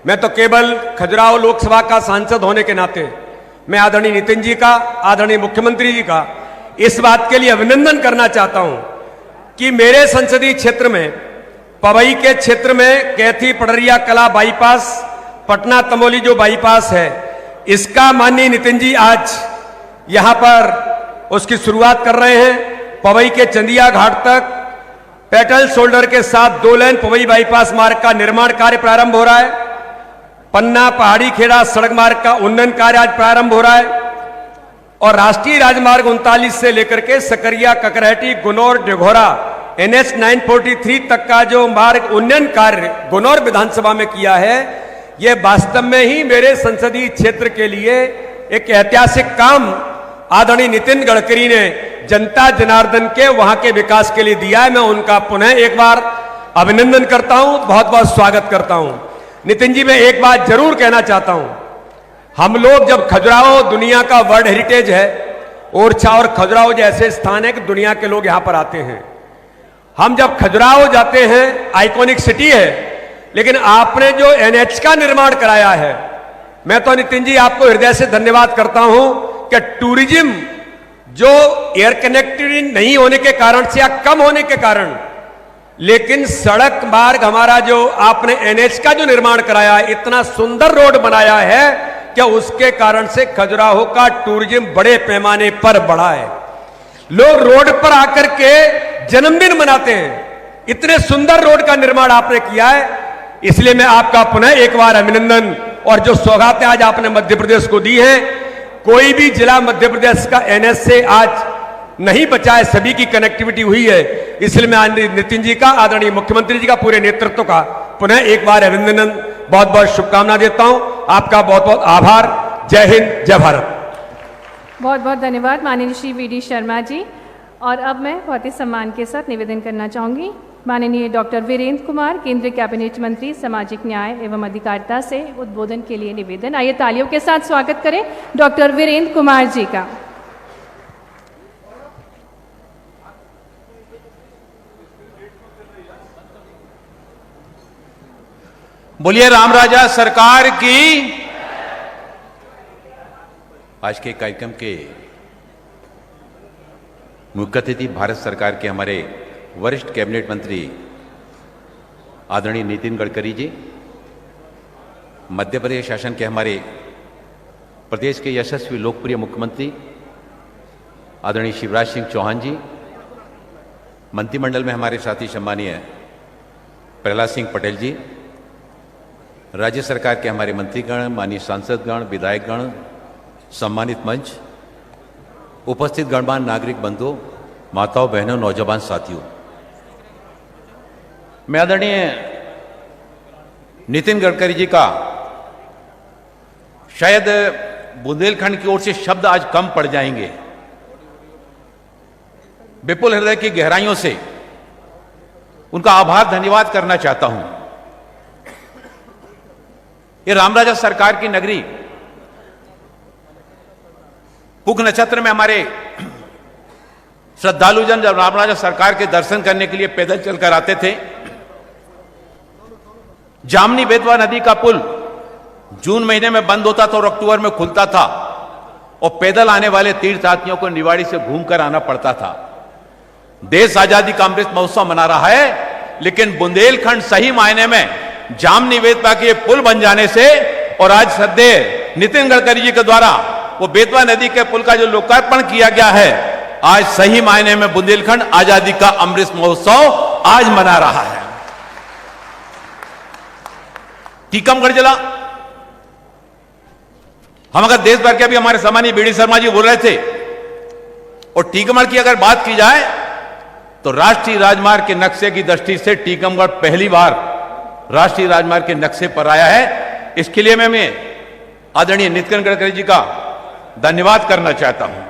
मैं तो केवल खजुराहो लोकसभा का सांसद होने के नाते मैं आदरणीय नितिन जी का, आदरणीय मुख्यमंत्री जी का इस बात के लिए अभिनंदन करना चाहता हूं कि मेरे संसदीय क्षेत्र में, पवई के क्षेत्र में कैथी पडरिया कला बाईपास, पटना तमोली जो बाईपास है, इसका माननीय नितिन जी आज यहां पर उसकी शुरुआत कर रहे हैं। पवई के चंदिया घाट तक पेटल शोल्डर के साथ 2 लेन पवई बाईपास मार्ग का निर्माण कार्य प्रारंभ हो रहा है। पन्ना पहाड़ी खेड़ा सड़क मार्ग का उन्नयन कार्य आज प्रारंभ हो रहा है, और राष्ट्रीय राजमार्ग 39 से लेकर के सकरिया, ककरहटी, गुनौर, डेघोरा NH 943 तक का जो मार्ग उन्नयन कार्य गुनौर विधानसभा में किया है, यह वास्तव में ही मेरे संसदीय क्षेत्र के लिए एक ऐतिहासिक काम आदरणीय नितिन गडकरी ने जनता जनार्दन के वहां के विकास के लिए दिया है। मैं उनका पुनः एक बार अभिनंदन करता हूं, बहुत बहुत स्वागत करता हूं। नितिन जी, मैं एक बात जरूर कहना चाहता हूं, हम लोग जब खजुराहो दुनिया का वर्ल्ड हेरिटेज है, ओरछा और खजुराहो जैसे स्थान है कि दुनिया के लोग यहां पर आते हैं। हम जब खजुराहो जाते हैं, आइकॉनिक सिटी है, लेकिन आपने जो NH का निर्माण कराया है, मैं तो नितिन जी आपको हृदय से धन्यवाद करता हूं कि टूरिज्म जो एयर कनेक्टिविटी नहीं होने के कारण से या कम होने के कारण, लेकिन सड़क मार्ग हमारा जो आपने NH का जो निर्माण कराया है, इतना सुंदर रोड बनाया है कि उसके कारण से खजुराहो का टूरिज्म बड़े पैमाने पर बढ़ा है। लोग रोड पर आकर के जन्मदिन मनाते हैं। इतने सुंदर रोड का निर्माण आपने किया है, इसलिए मैं आपका पुनः एक बार अभिनंदन। और जो सौगातें आज आपने मध्य प्रदेश को दी हैं, कोई भी जिला मध्य प्रदेश का NH से आज नहीं बचा है, सभी की कनेक्टिविटी हुई है। इसलिए मैं आदरणीय नितिन जी का, आदरणीय मुख्यमंत्री जी का, पूरे नेतृत्व का पुनः एक बार अभिनंदन, बहुत बहुत शुभकामना देता हूं। आपका बहुत बहुत आभार। जय हिंद, जय भारत। बहुत बहुत धन्यवाद माननीय श्री वीडी शर्मा जी। और अब मैं बहुत ही सम्मान के साथ निवेदन करना चाहूँगी माननीय डॉक्टर वीरेंद्र कुमार, केंद्रीय कैबिनेट मंत्री, सामाजिक न्याय एवं अधिकारिता से उद्बोधन के लिए निवेदन। आइए तालियों के साथ स्वागत करें डॉक्टर वीरेंद्र कुमार जी का। बोलिए राम राजा सरकार की। आज के कार्यक्रम के मुख्य अतिथि भारत सरकार के हमारे वरिष्ठ कैबिनेट मंत्री आदरणीय नितिन गडकरी जी, मध्य प्रदेश शासन के हमारे प्रदेश के यशस्वी लोकप्रिय मुख्यमंत्री आदरणीय शिवराज सिंह चौहान जी, मंत्रिमंडल में हमारे साथी सम्मानीय प्रहलाद सिंह पटेल जी, राज्य सरकार के हमारे मंत्रीगण, माननीय सांसदगण, विधायकगण, सम्मानित मंच, उपस्थित गणमान्य नागरिक बंधुओं, माताओं, बहनों, नौजवान साथियों, मैं आदरणीय नितिन गडकरी जी का शायद बुंदेलखंड की ओर से शब्द आज कम पड़ जाएंगे। विपुल हृदय की गहराइयों से उनका आभार धन्यवाद करना चाहता हूं। ये रामराजा सरकार की नगरी पुख नक्षत्र में हमारे श्रद्धालुजन जब रामराजा सरकार के दर्शन करने के लिए पैदल चलकर आते थे, जामनी बेतवा नदी का पुल जून महीने में बंद होता था और अक्टूबर में खुलता था और पैदल आने वाले तीर्थयात्रियों को निवाड़ी से घूमकर आना पड़ता था। देश आजादी का अमृत महोत्सव मना रहा है, लेकिन बुंदेलखंड सही मायने में जामनी बेतवा के पुल बन जाने से और आज श्रद्धेय नितिन गडकरी जी के द्वारा वो बेतवा नदी के पुल का जो लोकार्पण किया गया है, आज सही मायने में बुंदेलखंड आजादी का अमृत महोत्सव आज मना रहा है। टीकमगढ़ जिला, हम अगर देश भर के अभी हमारे सम्मानीय बीडी शर्मा जी बोल रहे थे, और टीकमगढ़ की अगर बात की जाए तो राष्ट्रीय राजमार्ग के नक्शे की दृष्टि से टीकमगढ़ पहली बार राष्ट्रीय राजमार्ग के नक्शे पर आया है। इसके लिए मैं आदरणीय नितिन गडकरी जी का धन्यवाद करना चाहता हूं।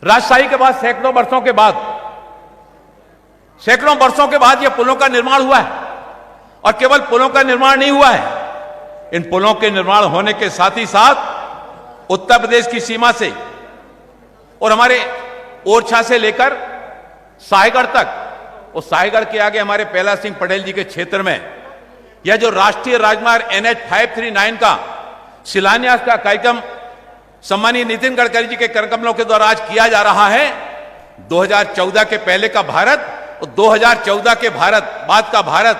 राजशाही के बाद सैकड़ों वर्षों के बाद यह पुलों का निर्माण हुआ है, और केवल पुलों का निर्माण नहीं हुआ है, इन पुलों के निर्माण होने के साथ ही साथ उत्तर प्रदेश की सीमा से और हमारे ओरछा से लेकर साहेगढ़ तक, और साहेगढ़ के आगे हमारे प्रहलाद सिंह पटेल जी के क्षेत्र में यह जो राष्ट्रीय राजमार्ग NH 539 का शिलान्यास का कार्यक्रम सम्मानीय नितिन गडकरी जी के करकमलों के द्वारा आज किया जा रहा है। 2014 के पहले का भारत और 2014 के बाद का भारत,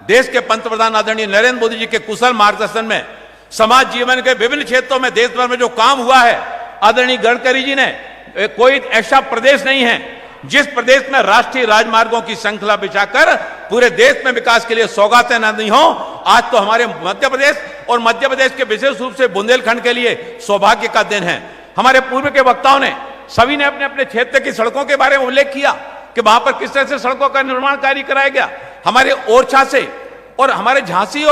देश के पंतप्रधान आदरणीय नरेंद्र मोदी जी के कुशल मार्गदर्शन में समाज जीवन के विभिन्न क्षेत्रों में देश भर में जो काम हुआ है, आदरणीय गडकरी जी ने, कोई ऐसा प्रदेश नहीं है जिस प्रदेश में राष्ट्रीय राजमार्गों की श्रृंखला बिछाकर पूरे देश में विकास के लिए सौगातें न दी हो। आज तो हमारे मध्य प्रदेश और मध्य प्रदेश के विशेष रूप से बुंदेलखंड के लिए सौभाग्य का दिन है। हमारे पूर्व के वक्ताओं ने सभी ने अपने अपने क्षेत्र की सड़कों के बारे में उल्लेख किया कि वहां पर किस तरह से सड़कों का निर्माण कार्य कराया गया। हमारे ओरछा से और हमारे झांसी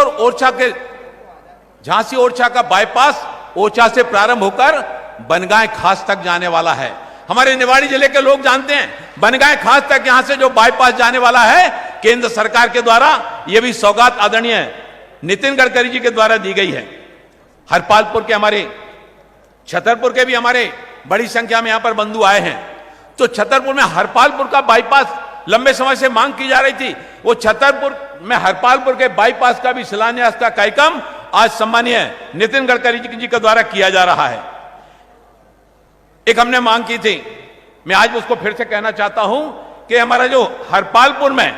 ओरछा का बाईपास ओरछा से प्रारंभ होकर बनगांव खास तक जाने वाला है। हमारे निवाड़ी जिले के लोग जानते हैं बनगांव खास तक यहां से जो बाईपास जाने वाला है, केंद्र सरकार के द्वारा यह भी सौगात आदरणीय नितिन गडकरी जी के द्वारा दी गई है। हरपालपुर के हमारे छतरपुर के भी हमारे बड़ी संख्या में यहां पर बंधु आए हैं। तो छतरपुर में हरपालपुर का बाईपास लंबे समय से मांग की जा रही थी, वो छतरपुर में हरपालपुर के बाईपास का भी शिलान्यास का कार्यक्रम आज सम्मानीय नितिन गडकरी जी के द्वारा किया जा रहा है। एक हमने मांग की थी, मैं आज उसको फिर से कहना चाहता हूं कि हमारा जो हरपालपुर में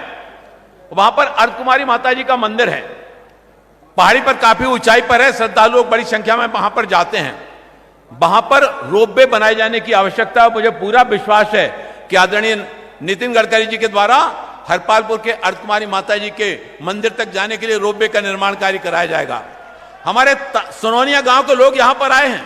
वहां पर अर्धकुमारी माता जी का मंदिर है, पहाड़ी पर काफी ऊंचाई पर है, श्रद्धालु लोग बड़ी संख्या में वहां पर जाते हैं। वहां पर रोपवे बनाए जाने की आवश्यकता है। मुझे पूरा विश्वास है कि आदरणीय नितिन गडकरी जी के द्वारा हरपालपुर के अर्धकुमारी माता जी के मंदिर तक जाने के लिए रोपवे का निर्माण कार्य कराया जाएगा। हमारे सोनोनिया गांव के लोग यहां पर आए हैं,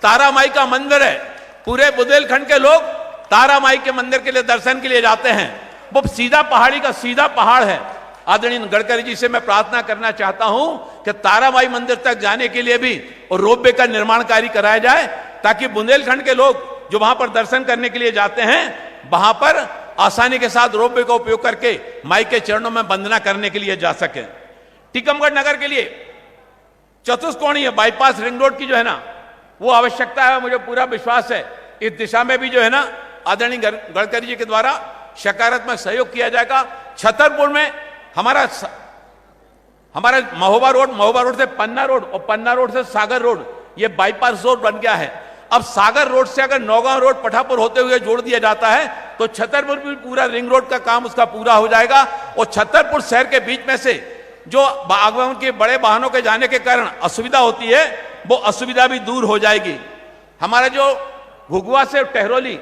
तारा माई का मंदिर है, पूरे बुंदेलखंड के लोग तारा माई के मंदिर के लिए दर्शन के लिए जाते हैं। वो सीधा पहाड़ी का सीधा पहाड़ है। आदरणीय गडकरी जी से मैं प्रार्थना करना चाहता हूं कि तारा माई मंदिर तक जाने के लिए भी और रोपवे का निर्माण कार्य कराया जाए, ताकि बुंदेलखंड के लोग जो वहां पर दर्शन करने के लिए जाते हैं, वहां पर आसानी के साथ रोपवे का उपयोग करके माई के चरणों में वंदना करने के लिए जा सके। टीकमगढ़ नगर के लिए चतुष्कोणीय बाईपास रिंग रोड की जो है ना, वो आवश्यकता है। मुझे पूरा विश्वास है इस दिशा में भी जो है ना आदरणीय गडकरी जी के द्वारा सकारात्मक सहयोग किया जाएगा। छतरपुर में हमारा महोबा रोड से पन्ना रोड और पन्ना रोड से सागर रोड, ये बाईपास रोड बन गया है। अब सागर रोड से अगर नौगांव रोड पठापुर होते हुए जोड़ दिया जाता है तो छतरपुर भी पूरा रिंग रोड का काम उसका पूरा हो जाएगा। और छतरपुर शहर के बीच में से जो आगमन के बड़े वाहनों के जाने के कारण असुविधा होती है, वो असुविधा भी दूर हो जाएगी। हमारा जो घुघुआ से टहरोली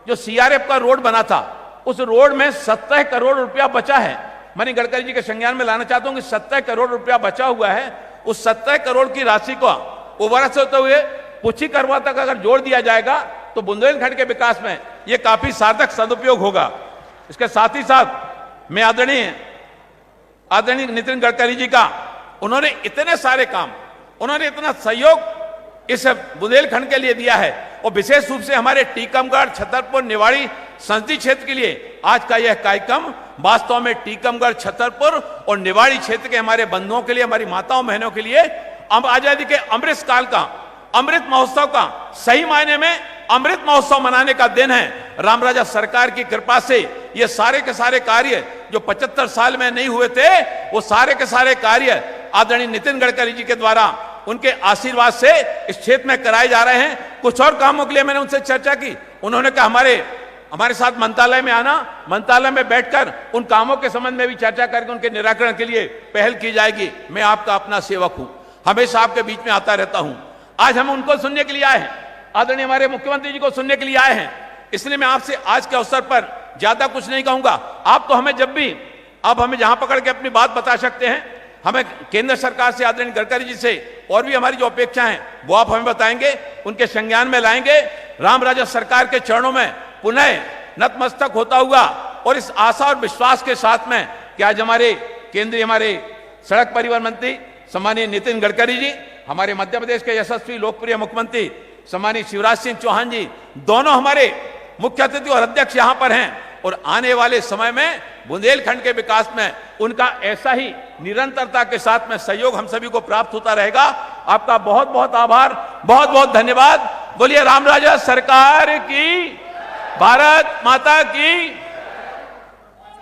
जो CRF का रोड बना था, उस रोड में 17 करोड़ रुपया बचा है। मैं गडकरी जी के संज्ञान में लाना चाहता हूं कि 17 करोड़ रुपया बचा हुआ है। उस 17 करोड़ की राशि को ओवरा से होते हुए पुछी करवा तक अगर जोड़ दिया जाएगा तो बुंदेलखंड के विकास में यह काफी सार्थक सदुपयोग होगा। इसके साथ ही साथ मैं आदरणीय नितिन गडकरी जी का, उन्होंने इतने सारे काम उन्होंने इतना सहयोग इस बुंदेलखंड के लिए दिया है, और विशेष रूप से हमारे टीकमगढ़, छतरपुर, निवाड़ी संसदीय क्षेत्र के लिए आज का यह कार्यक्रम वास्तव में टीकमगढ़, छतरपुर और निवाड़ी क्षेत्र के हमारे बंधुओं के लिए, हमारी माताओं बहनों के लिए आजादी के अमृत काल का, अमृत महोत्सव का, सही मायने में अमृत महोत्सव मनाने का दिन है। रामराजा सरकार की कृपा से ये सारे के सारे कार्य जो 75 साल में नहीं हुए थे, वो सारे के सारे कार्य आदरणीय नितिन गडकरी जी के द्वारा, उनके आशीर्वाद से इस क्षेत्र में कराए जा रहे हैं। कुछ और कामों के लिए मैंने उनसे चर्चा की, उन्होंने कहा हमारे साथ मंत्रालय में आना, मंत्रालय में बैठकर उन कामों के संबंध में भी चर्चा करके उनके निराकरण के लिए पहल की जाएगी। मैं आपका अपना सेवक हूं, हमेशा आपके बीच में आता रहता हूं। आज हम उनको सुनने के लिए आए हैं, आदरणीय हमारे मुख्यमंत्री जी को सुनने के लिए आए हैं, इसलिए मैं आपसे आज के अवसर पर ज्यादा कुछ नहीं कहूंगा। आप तो हमें जब भी, आप हमें जहां पकड़ के अपनी बात बता सकते हैं, हमें केंद्र सरकार से, आदरणीय गडकरी जी से और भी हमारी जो अपेक्षा है वो आप हमें बताएंगे, उनके संज्ञान में लाएंगे। रामराजा सरकार के चरणों में पुनः नतमस्तक होता हुआ और इस आशा और विश्वास के साथ में कि आज हमारे केंद्रीय, हमारे सड़क परिवहन मंत्री सम्मानीय नितिन गडकरी जी, हमारे मध्य प्रदेश के यशस्वी लोकप्रिय मुख्यमंत्री सम्मानीय शिवराज सिंह चौहान जी, दोनों हमारे मुख्य अतिथि और अध्यक्ष यहां पर हैं, और आने वाले समय में बुंदेलखंड के विकास में उनका ऐसा ही निरंतरता के साथ में सहयोग हम सभी को प्राप्त होता रहेगा। आपका बहुत बहुत आभार, बहुत बहुत धन्यवाद। बोलिए रामराजा सरकार की, भारत माता की।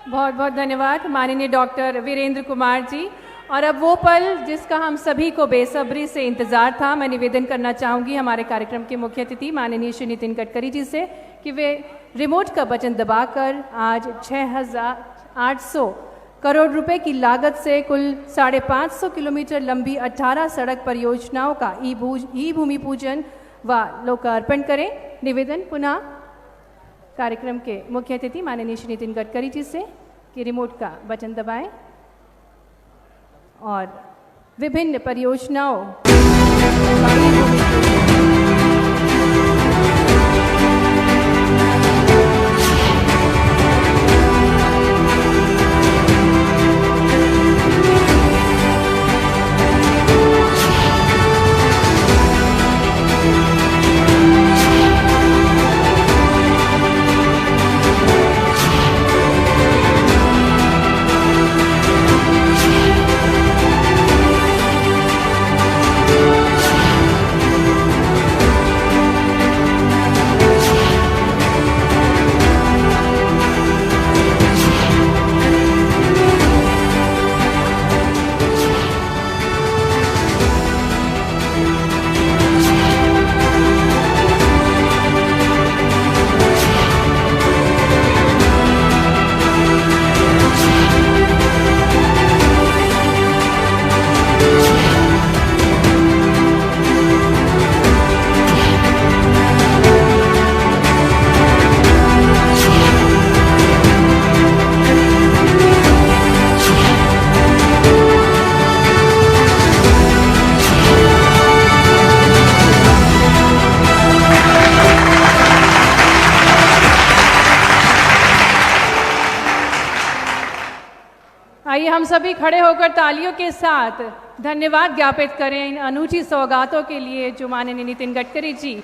बहुत बहुत धन्यवाद माननीय डॉक्टर वीरेंद्र कुमार जी। और अब वो पल जिसका हम सभी को बेसब्री से इंतजार था, मैं निवेदन करना चाहूंगी हमारे कार्यक्रम के मुख्य अतिथि माननीय श्री नितिन गडकरी जी से कि वे रिमोट का बटन दबाकर आज 6,800 करोड़ रुपए की लागत से कुल 550 किलोमीटर लंबी 18 सड़क परियोजनाओं का ई भूमि पूजन व लोकार्पण करें। निवेदन पुनः कार्यक्रम के मुख्य अतिथि माननीय श्री नितिन गडकरी जी से कि रिमोट का बटन दबाएं और विभिन्न परियोजनाओं आइए हम सभी खड़े होकर तालियों के साथ धन्यवाद ज्ञापित करें इन अनूठी सौगातों के लिए जो माननीय नितिन गडकरी जी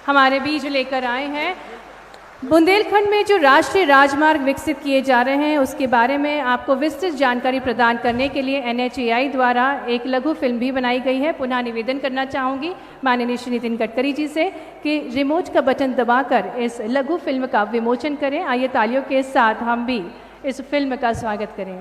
हमारे बीच लेकर आए हैं। बुंदेलखंड में जो राष्ट्रीय राजमार्ग विकसित किए जा रहे हैं उसके बारे में आपको विस्तृत जानकारी प्रदान करने के लिए NHAI द्वारा एक लघु फिल्म भी बनाई गई है। पुनः निवेदन करना चाहूँगी माननीय श्री नितिन गडकरी जी से कि रिमोट का बटन दबाकर इस लघु फिल्म का विमोचन करें। आइए तालियों के साथ हम भी इस फिल्म का स्वागत करें।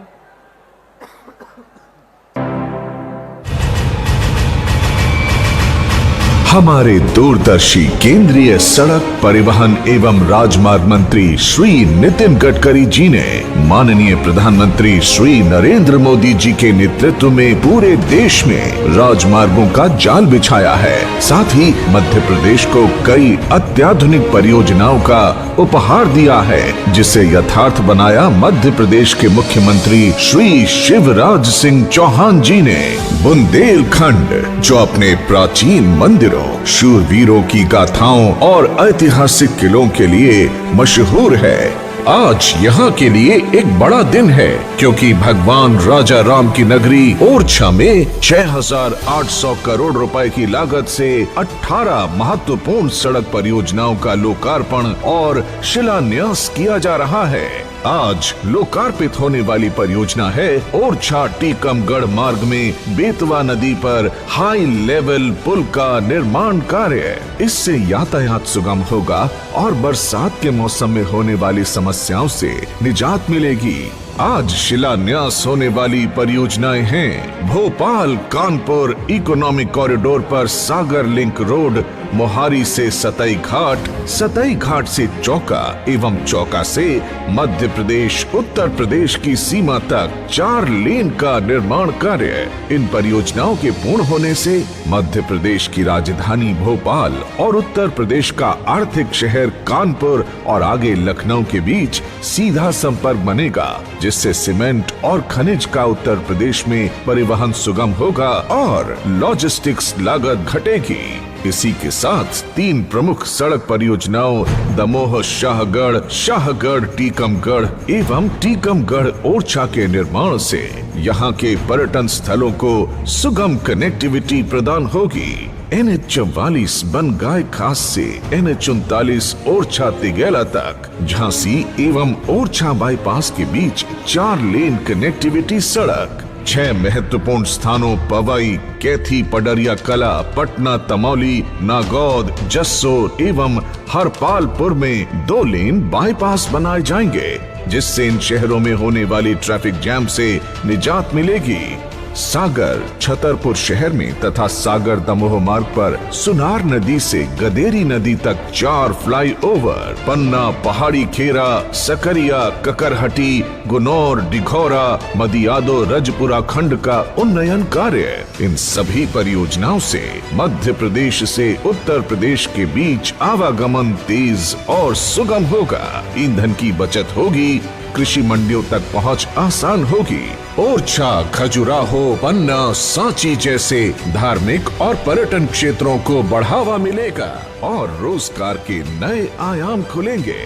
हमारे दूरदर्शी केंद्रीय सड़क परिवहन एवं राजमार्ग मंत्री श्री नितिन गडकरी जी ने माननीय प्रधानमंत्री श्री नरेंद्र मोदी जी के नेतृत्व में पूरे देश में राजमार्गों का जाल बिछाया है। साथ ही मध्य प्रदेश को कई अत्याधुनिक परियोजनाओं का उपहार दिया है, जिसे यथार्थ बनाया मध्य प्रदेश के मुख्यमंत्री श्री शिवराज सिंह चौहान जी ने। बुंदेलखंड जो अपने प्राचीन मंदिरों, शूरवीरों की गाथाओं और ऐतिहासिक किलों के लिए मशहूर है, आज यहाँ के लिए एक बड़ा दिन है, क्योंकि भगवान राजा राम की नगरी ओरछा में 6,800 करोड़ रुपए की लागत से 18 महत्वपूर्ण सड़क परियोजनाओं का लोकार्पण और शिलान्यास किया जा रहा है। आज लोकार्पित होने वाली परियोजना है ओरछा टीकमगढ़ मार्ग में बेतवा नदी पर हाई लेवल पुल का निर्माण कार्य। इससे यातायात सुगम होगा और बरसात के मौसम में होने वाली समस्याओं से निजात मिलेगी। आज शिलान्यास होने वाली परियोजनाएं हैं भोपाल कानपुर इकोनॉमिक कॉरिडोर पर सागर लिंक रोड, मोहारी से सतई घाट से चौका एवं चौका से मध्य प्रदेश उत्तर प्रदेश की सीमा तक 4 लेन का निर्माण कार्य। इन परियोजनाओं के पूर्ण होने से मध्य प्रदेश की राजधानी भोपाल और उत्तर प्रदेश का आर्थिक शहर कानपुर और आगे लखनऊ के बीच सीधा संपर्क बनेगा, जिससे सीमेंट और खनिज का उत्तर प्रदेश में परिवहन सुगम होगा और लॉजिस्टिक्स लागत घटेगी। इसी के साथ 3 प्रमुख सड़क परियोजनाओं दमोह शाहगढ़ टीकमगढ़ एवं टीकमगढ़ ओरछा के निर्माण से यहाँ के पर्यटन स्थलों को सुगम कनेक्टिविटी प्रदान होगी। NH 44 बनगाय खास से NH 39 ओरछा तिगेला तक झांसी एवं ओरछा बाईपास के बीच 4 लेन कनेक्टिविटी सड़क। 6 महत्वपूर्ण स्थानों पवई, कैथी, पडरिया कला, पटना, तमौली, नागौद, जस्सोर एवं हरपालपुर में 2 लेन बाईपास बनाए जाएंगे, जिससे इन शहरों में होने वाली ट्रैफिक जैम से निजात मिलेगी। सागर छतरपुर शहर में तथा सागर दमोह मार्ग पर सुनार नदी से गदेरी नदी तक 4 फ्लाईओवर, पन्ना, पहाड़ी खेरा, सकरिया, ककरहटी, गुनौर, डिघौरा, मदियादो, रजपुरा खंड का उन्नयन कार्य। इन सभी परियोजनाओं से मध्य प्रदेश से उत्तर प्रदेश के बीच आवागमन तेज और सुगम होगा, ईंधन की बचत होगी, कृषि मंडियों तक पहुंच आसान होगी। ओरछा, खजुराहो, पन्ना, सांची जैसे धार्मिक और पर्यटन क्षेत्रों को बढ़ावा मिलेगा और रोजगार के नए आयाम खुलेंगे।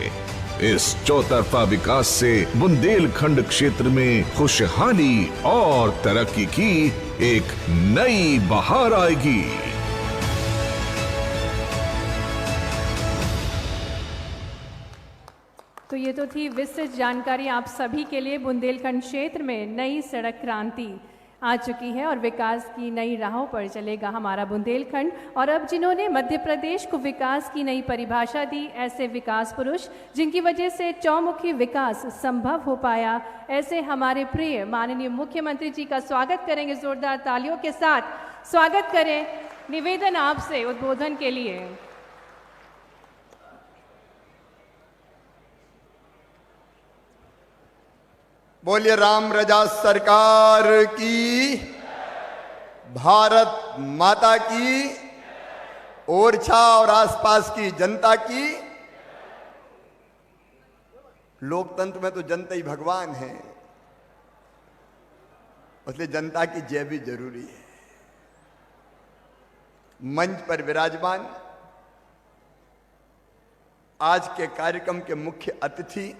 इस चौतरफा विकास से बुंदेलखंड क्षेत्र में खुशहाली और तरक्की की एक नई बहार आएगी। तो ये तो थी विस्तृत जानकारी आप सभी के लिए। बुंदेलखंड क्षेत्र में नई सड़क क्रांति आ चुकी है और विकास की नई राहों पर चलेगा हमारा बुंदेलखंड। और अब जिन्होंने मध्य प्रदेश को विकास की नई परिभाषा दी, ऐसे विकास पुरुष जिनकी वजह से चौमुखी विकास संभव हो पाया, ऐसे हमारे प्रिय माननीय मुख्यमंत्री जी का स्वागत करेंगे जोरदार तालियों के साथ। स्वागत करें, निवेदन आपसे उद्बोधन के लिए। बोलिए राम रजा सरकार की, भारत माता की, ओरछा और आसपास की जनता की। लोकतंत्र में तो जनता ही भगवान है, इसलिए जनता की जय भी जरूरी है। मंच पर विराजमान आज के कार्यक्रम के मुख्य अतिथि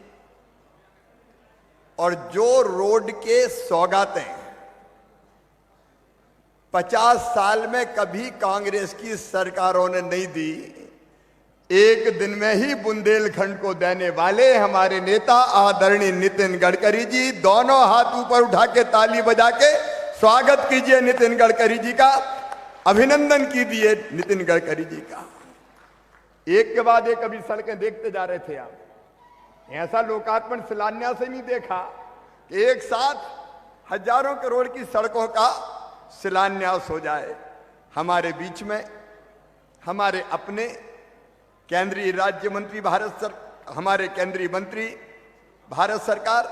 और जो रोड के सौगातें 50 साल में कभी कांग्रेस की सरकारों ने नहीं दी, एक दिन में ही बुंदेलखंड को देने वाले हमारे नेता आदरणीय नितिन गडकरी जी, दोनों हाथ ऊपर उठा के ताली बजा के स्वागत कीजिए नितिन गडकरी जी का, अभिनंदन कीजिए नितिन गडकरी जी का। एक के बाद एक अभी सड़कें देखते जा रहे थे आप, ऐसा लोकार्पण शिलान्यास से नहीं देखा कि एक साथ हजारों करोड़ की सड़कों का शिलान्यास हो जाए। हमारे बीच में हमारे अपने केंद्रीय राज्य मंत्री हमारे केंद्रीय मंत्री भारत सरकार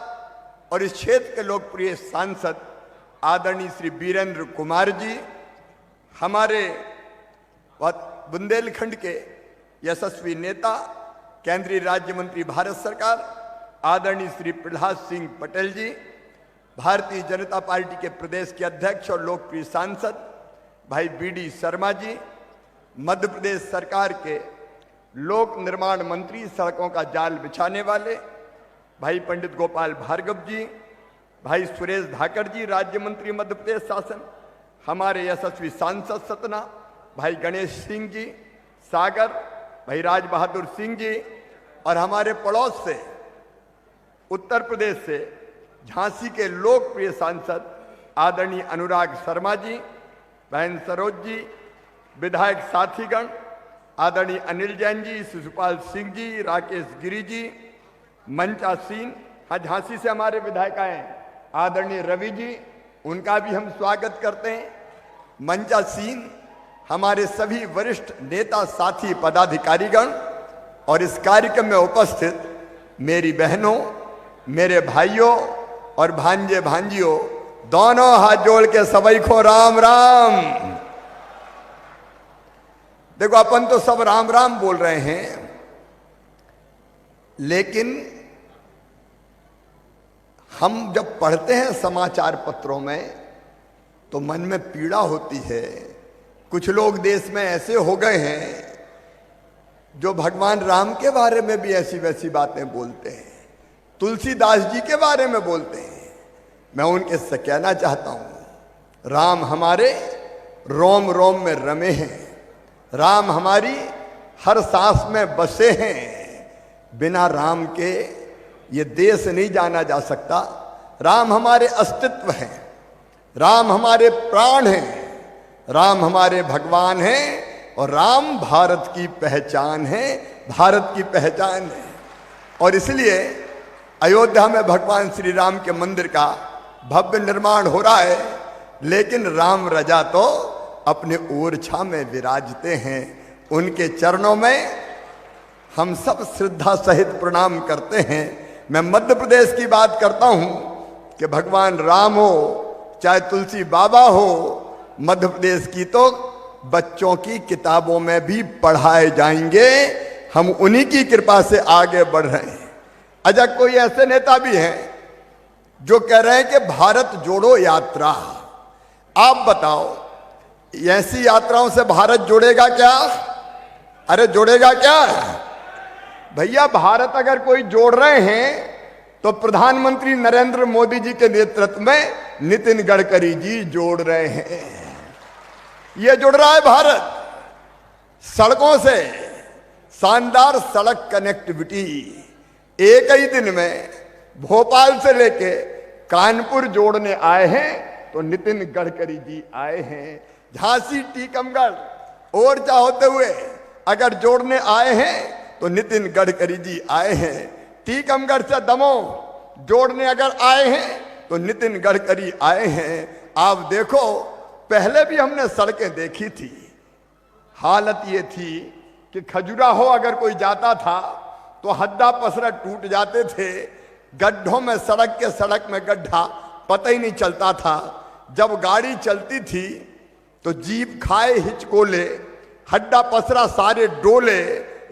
और इस क्षेत्र के लोकप्रिय सांसद आदरणीय श्री वीरेंद्र कुमार जी, हमारे बुंदेलखंड के यशस्वी नेता केंद्रीय राज्य मंत्री भारत सरकार आदरणीय श्री प्रहलाद सिंह पटेल जी, भारतीय जनता पार्टी के प्रदेश के अध्यक्ष और लोकप्रिय सांसद भाई BD शर्मा जी, मध्य प्रदेश सरकार के लोक निर्माण मंत्री, सड़कों का जाल बिछाने वाले भाई पंडित गोपाल भार्गव जी, भाई सुरेश धाकर जी, राज्य मंत्री मध्य प्रदेश शासन, हमारे यशस्वी सांसद सतना, भाई गणेश सिंह जी सागर, भाई राज बहादुर सिंह जी, और हमारे पड़ोस से उत्तर प्रदेश से झांसी के लोकप्रिय सांसद आदरणीय अनुराग शर्मा जी, बहन सरोज जी, विधायक साथीगण आदरणीय अनिल जैन जी, शिशुपाल सिंह जी, राकेश गिरी जी, मंचा सीन, हाँ झांसी से हमारे विधायक आए आदरणीय रवि जी, उनका भी हम स्वागत करते हैं। मंचा सीन, हमारे सभी वरिष्ठ नेता साथी पदाधिकारीगण और इस कार्यक्रम में उपस्थित मेरी बहनों, मेरे भाइयों और भांजे भांजियों, दोनों हाथ जोड़ के सभी को राम राम। देखो अपन तो सब राम राम बोल रहे हैं, लेकिन हम जब पढ़ते हैं समाचार पत्रों में तो मन में पीड़ा होती है। कुछ लोग देश में ऐसे हो गए हैं जो भगवान राम के बारे में भी ऐसी वैसी बातें बोलते हैं, तुलसीदास जी के बारे में बोलते हैं। मैं उनके से कहना चाहता हूं, राम हमारे रोम रोम में रमे हैं, राम हमारी हर सांस में बसे हैं। बिना राम के ये देश नहीं जाना जा सकता। राम हमारे अस्तित्व हैं, राम हमारे प्राण हैं, राम हमारे भगवान हैं, और राम भारत की पहचान है, भारत की पहचान है। और इसलिए अयोध्या में भगवान श्री राम के मंदिर का भव्य निर्माण हो रहा है, लेकिन राम रजा तो अपने ओरछा में विराजते हैं। उनके चरणों में हम सब श्रद्धा सहित प्रणाम करते हैं। मैं मध्य प्रदेश की बात करता हूं कि भगवान राम हो चाहे तुलसी बाबा हो, मध्य प्रदेश की तो बच्चों की किताबों में भी पढ़ाए जाएंगे। हम उन्हीं की कृपा से आगे बढ़ रहे हैं। अच्छा, कोई ऐसे नेता भी हैं जो कह रहे हैं कि भारत जोड़ो यात्रा। आप बताओ, ऐसी यात्राओं से भारत जुड़ेगा क्या? अरे जुड़ेगा क्या भैया? भारत अगर कोई जोड़ रहे हैं तो प्रधानमंत्री नरेंद्र मोदी जी के नेतृत्व में नितिन गडकरी जी जोड़ रहे हैं। ये जुड़ रहा है भारत सड़कों से। शानदार सड़क कनेक्टिविटी, एक ही दिन में भोपाल से लेके कानपुर जोड़ने आए हैं तो नितिन गडकरी जी आए हैं। झांसी टीकमगढ़ ओरछा होते हुए अगर जोड़ने आए हैं तो नितिन गडकरी जी आए हैं। टीकमगढ़ से दमोह जोड़ने अगर आए हैं तो नितिन गडकरी आए हैं। आप देखो, पहले भी हमने सड़कें देखी थी। हालत ये थी कि खजुराहो अगर कोई जाता था तो हद्दा पसरा टूट जाते थे। गड्ढों में सड़क में गड्ढा पता ही नहीं चलता था। जब गाड़ी चलती थी तो जीप खाए हिचकोले, हड्डा पसरा सारे डोले,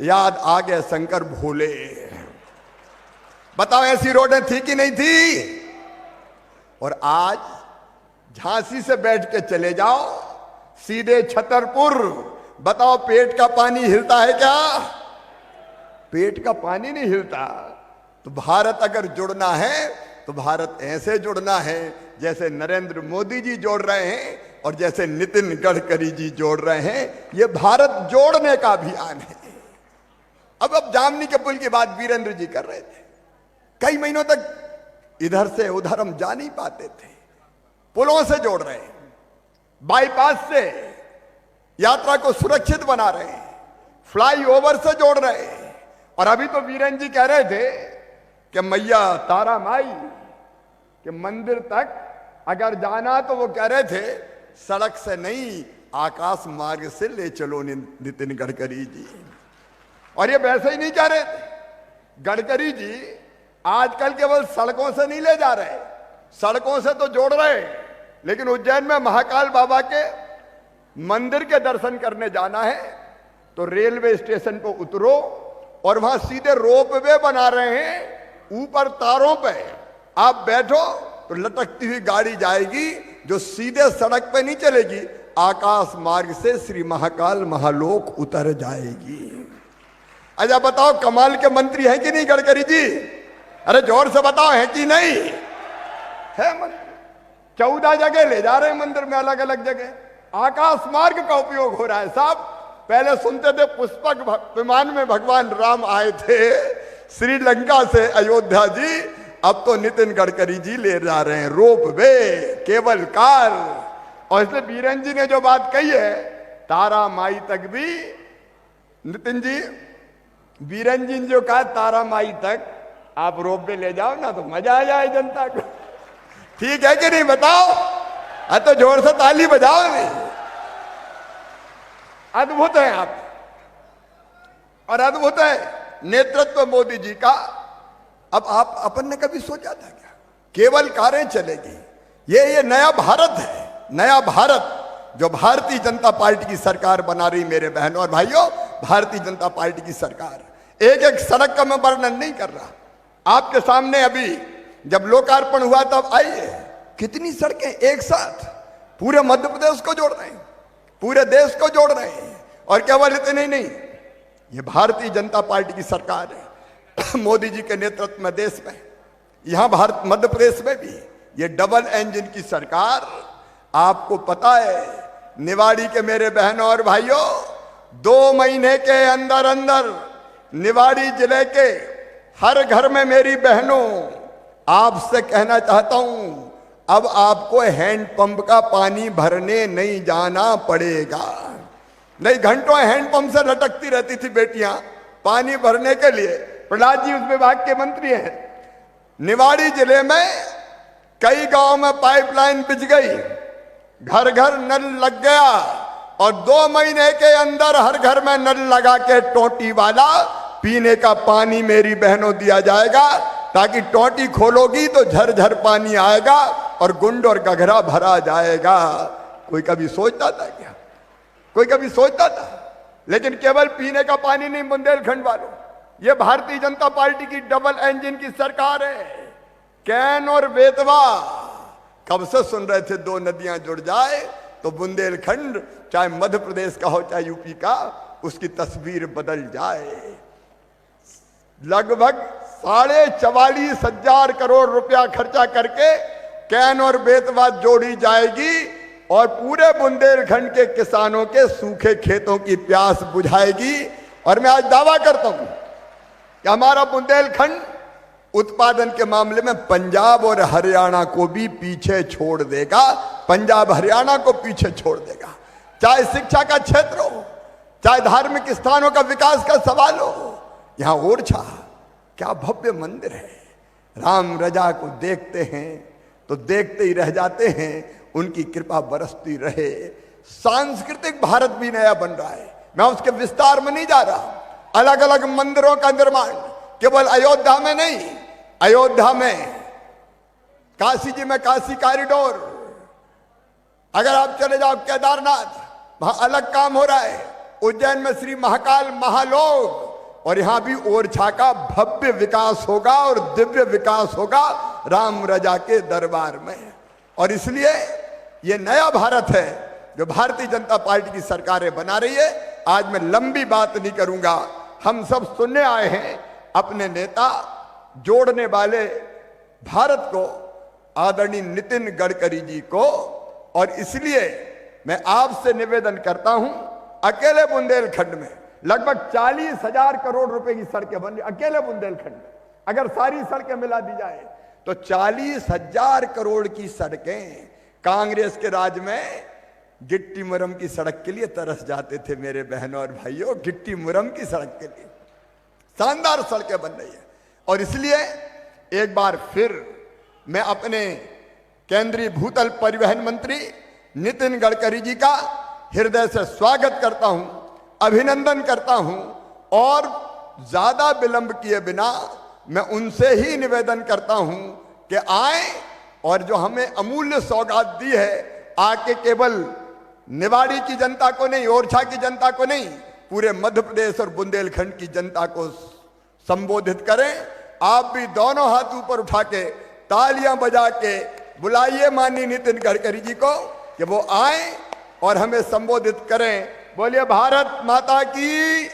याद आ गए शंकर भोले। बताओ ऐसी रोडें थी कि नहीं थी? और आज झांसी से बैठ के चले जाओ सीधे छतरपुर, बताओ पेट का पानी हिलता है क्या? पेट का पानी नहीं हिलता। तो भारत अगर जुड़ना है तो भारत ऐसे जुड़ना है जैसे नरेंद्र मोदी जी जोड़ रहे हैं और जैसे नितिन गडकरी जी जोड़ रहे हैं। ये भारत जोड़ने का अभियान है। अब जामनी के पुल की बात वीरेंद्र जी कर रहे थे। कई महीनों तक इधर से उधर हम जा नहीं पाते थे। पुलों से जोड़ रहे हैं, बाईपास से यात्रा को सुरक्षित बना रहे हैं, फ्लाईओवर से जोड़ रहे हैं। और अभी तो वीरेंद्र जी कह रहे थे कि मैया तारा माई के मंदिर तक अगर जाना तो वो कह रहे थे सड़क से नहीं आकाश मार्ग से ले चलो नितिन गडकरी जी। और ये वैसे ही नहीं कह रहे थे। गडकरी जी आजकल केवल सड़कों से नहीं ले जा रहे, सड़कों से तो जोड़ रहे, लेकिन उज्जैन में महाकाल बाबा के मंदिर के दर्शन करने जाना है तो रेलवे स्टेशन पर उतरो और वहां सीधे रोपवे बना रहे हैं। ऊपर तारों पे आप बैठो तो लटकती हुई गाड़ी जाएगी जो सीधे सड़क पे नहीं चलेगी, आकाश मार्ग से श्री महाकाल महालोक उतर जाएगी। अच्छा बताओ, कमाल के मंत्री हैं कि नहीं गडकरी जी? अरे जोर से बताओ है कि नहीं है? मंदिर 14 जगह ले जा रहे हैं मंदिर में, अलग अलग जगह आकाश मार्ग का उपयोग हो रहा है साहब। पहले सुनते थे पुष्पक विमान में भगवान राम आए थे श्रीलंका से अयोध्या जी, अब तो नितिन गडकरी जी ले जा रहे हैं रोप वे, केबल कार। और इसलिए बीरेन जी ने जो बात कही है तारा माई तक भी, नितिन जी बीरेन जी ने जो कहा तारा माई तक आप रोप वे ले जाओ ना तो मजा आ जाए जनता को। ठीक है कि नहीं बताओ? तो जोर से ताली बजाओ। नहीं अद्भुत है आप, और अद्भुत है नेतृत्व मोदी जी का। अब आप अपन ने कभी सोचा था क्या केवल कारें चलेगी? ये नया भारत है, नया भारत जो भारतीय जनता पार्टी की सरकार बना रही। मेरे बहनों और भाइयों, भारतीय जनता पार्टी की सरकार एक एक सड़क का मैं वर्णन नहीं कर रहा, आपके सामने अभी जब लोकार्पण हुआ तब आइए कितनी सड़कें एक साथ पूरे मध्य प्रदेश को जोड़ रहे हैं, पूरे देश को जोड़ रहे हैं। और केवल इतने नहीं, ये भारतीय जनता पार्टी की सरकार है मोदी जी के नेतृत्व में देश में, यहां भारत मध्य प्रदेश में भी ये डबल इंजन की सरकार। आपको पता है निवाड़ी के मेरे बहनों और भाइयों, 2 महीने के अंदर अंदर निवाड़ी जिले के हर घर में मेरी बहनों आपसे कहना चाहता हूं, अब आपको हैंडपंप का पानी भरने नहीं जाना पड़ेगा। नहीं घंटों हैंडपंप से लटकती रहती थी बेटियां पानी भरने के लिए। प्रहलाद जी उस विभाग के मंत्री हैं। निवाड़ी जिले में कई गांव में पाइपलाइन बिछ गई, घर घर नल लग गया, और 2 महीने के अंदर हर घर में नल लगा के टोटी वाला पीने का पानी मेरी बहनों दिया जाएगा, ताकि टोटी खोलोगी तो झरझर पानी आएगा और गुंड और गघरा भरा जाएगा। कोई कभी सोचता था क्या? कोई कभी सोचता था? लेकिन केवल पीने का पानी नहीं बुंदेलखंड वालों, ये भारतीय जनता पार्टी की डबल इंजन की सरकार है। कैन और बेतवा कब से सुन रहे थे 2 नदियां जुड़ जाए तो बुंदेलखंड, चाहे मध्य प्रदेश का हो चाहे यूपी का, उसकी तस्वीर बदल जाए। लगभग 44,500 करोड़ रुपया खर्चा करके कैन और बेतवा जोड़ी जाएगी और पूरे बुंदेलखंड के किसानों के सूखे खेतों की प्यास बुझाएगी। और मैं आज दावा करता हूं कि हमारा बुंदेलखंड उत्पादन के मामले में पंजाब और हरियाणा को भी पीछे छोड़ देगा, पंजाब हरियाणा को पीछे छोड़ देगा। चाहे शिक्षा का क्षेत्र हो, चाहे धार्मिक स्थानों का विकास का सवाल हो। यहां ओरछा क्या भव्य मंदिर है, राम रजा को देखते हैं तो देखते ही रह जाते हैं, उनकी कृपा बरसती रहे। सांस्कृतिक भारत भी नया बन रहा है, मैं उसके विस्तार में नहीं जा रहा। अलग अलग मंदिरों का निर्माण केवल अयोध्या में नहीं, अयोध्या में काशी जी में काशी कॉरिडोर, अगर आप चले जाओ केदारनाथ वहां अलग काम हो रहा है, उज्जैन में श्री महाकाल महालोक, और यहां भी ओरछा का भव्य विकास होगा और दिव्य विकास होगा राम रजा के दरबार में। और इसलिए यह नया भारत है जो भारतीय जनता पार्टी की सरकारें बना रही है। आज मैं लंबी बात नहीं करूंगा, हम सब सुनने आए हैं अपने नेता जोड़ने वाले भारत को आदरणीय नितिन गडकरी जी को। और इसलिए मैं आपसे निवेदन करता हूं, अकेले बुंदेलखंड में लगभग 40,000 करोड़ रुपए की सड़कें बन रही अकेले बुंदेलखंड में। अगर सारी सड़कें मिला दी जाए तो 40,000 करोड़ की सड़कें। कांग्रेस के राज में गिट्टी मुरम की सड़क के लिए तरस जाते थे मेरे बहनों और भाइयों, गिट्टी मुरम की सड़क के लिए शानदार सड़कें बन रही है। और इसलिए एक बार फिर मैं अपने केंद्रीय भूतल परिवहन मंत्री नितिन गडकरी जी का हृदय से स्वागत करता हूं, अभिनंदन करता हूं। और ज्यादा विलंब किए बिना मैं उनसे ही निवेदन करता हूं कि आए और जो हमें अमूल्य सौगात दी है, आके केवल निवाड़ी की जनता को नहीं, ओरछा की जनता को नहीं, पूरे मध्य प्रदेश और बुंदेलखंड की जनता को संबोधित करें। आप भी दोनों हाथ ऊपर उठा के तालियां बजा के बुलाइए माननीय नितिन गडकरी जी को कि वो आए और हमें संबोधित करें। बोलिए भारत माता की,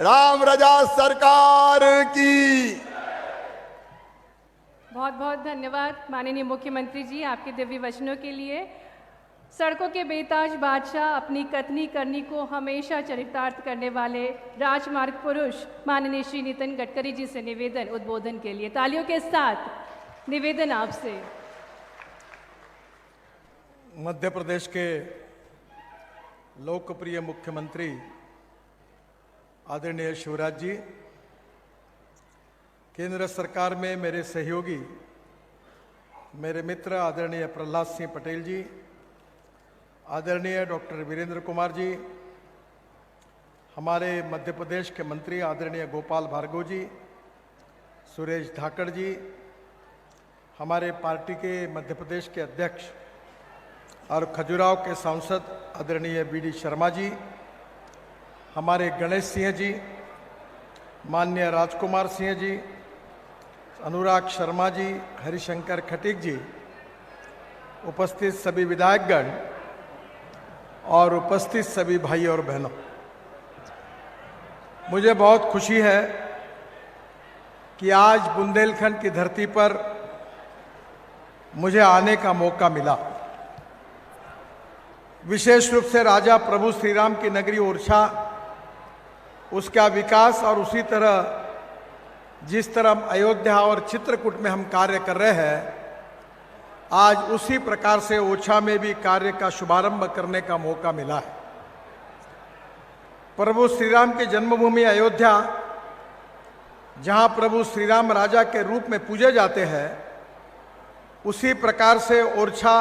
राम रजा सरकार की। बहुत बहुत धन्यवाद माननीय मुख्यमंत्री जी आपके दिव्य वचनों के लिए। सड़कों के बेताज बादशाह, अपनी कथनी करनी को हमेशा चरितार्थ करने वाले राजमार्ग पुरुष माननीय श्री नितिन गडकरी जी से निवेदन उद्बोधन के लिए तालियों के साथ निवेदन आपसे। मध्य प्रदेश के लोकप्रिय मुख्यमंत्री आदरणीय शिवराज जी, केंद्र सरकार में मेरे सहयोगी मेरे मित्र आदरणीय प्रहलाद सिंह पटेल जी, आदरणीय डॉक्टर वीरेंद्र कुमार जी, हमारे मध्य प्रदेश के मंत्री आदरणीय गोपाल भार्गव जी, सुरेश धाकड़ जी, हमारे पार्टी के मध्य प्रदेश के अध्यक्ष और खजुराहो के सांसद आदरणीय बीडी शर्मा जी, हमारे गणेश सिंह जी, माननीय राजकुमार सिंह जी, अनुराग शर्मा जी, हरिशंकर खटीक जी, उपस्थित सभी विधायकगण और उपस्थित सभी भाई और बहनों, मुझे बहुत खुशी है कि आज बुंदेलखंड की धरती पर मुझे आने का मौका मिला। विशेष रूप से राजा प्रभु श्री राम की नगरी ओरछा, उसका विकास और उसी तरह जिस तरह अयोध्या और चित्रकूट में हम कार्य कर रहे हैं, आज उसी प्रकार से ओरछा में भी कार्य का शुभारंभ करने का मौका मिला है। प्रभु श्री राम की जन्मभूमि अयोध्या, जहां प्रभु श्री राम राजा के रूप में पूजे जाते हैं, उसी प्रकार से ओरछा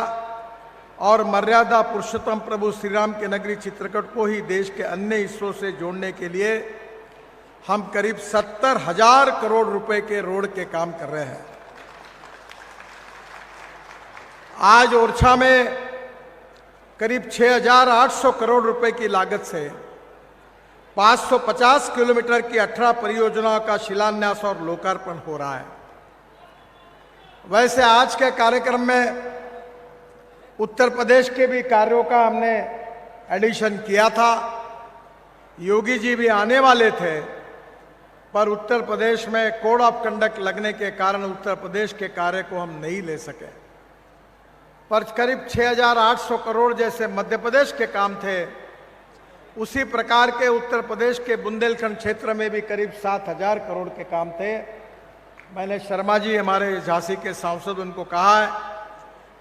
और मर्यादा पुरुषोत्तम प्रभु श्री राम के नगरी चित्रकूट को ही देश के अन्य हिस्सों से जोड़ने के लिए हम करीब 70,000 करोड़ रुपए के रोड के काम कर रहे हैं। आज ओरछा में करीब 6,800 करोड़ रुपए की लागत से 550 किलोमीटर की 18 परियोजनाओं का शिलान्यास और लोकार्पण हो रहा है। वैसे आज के कार्यक्रम में उत्तर प्रदेश के भी कार्यों का हमने एडिशन किया था। योगी जी भी आने वाले थे, पर उत्तर प्रदेश में कोड ऑफ कंडक्ट लगने के कारण उत्तर प्रदेश के कार्य को हम नहीं ले सके। पर करीब 6,800 करोड़ जैसे मध्य प्रदेश के काम थे, उसी प्रकार के उत्तर प्रदेश के बुंदेलखंड क्षेत्र में भी करीब 7,000 करोड़ के काम थे। मैंने शर्मा जी, हमारे झांसी के सांसद, उनको कहा है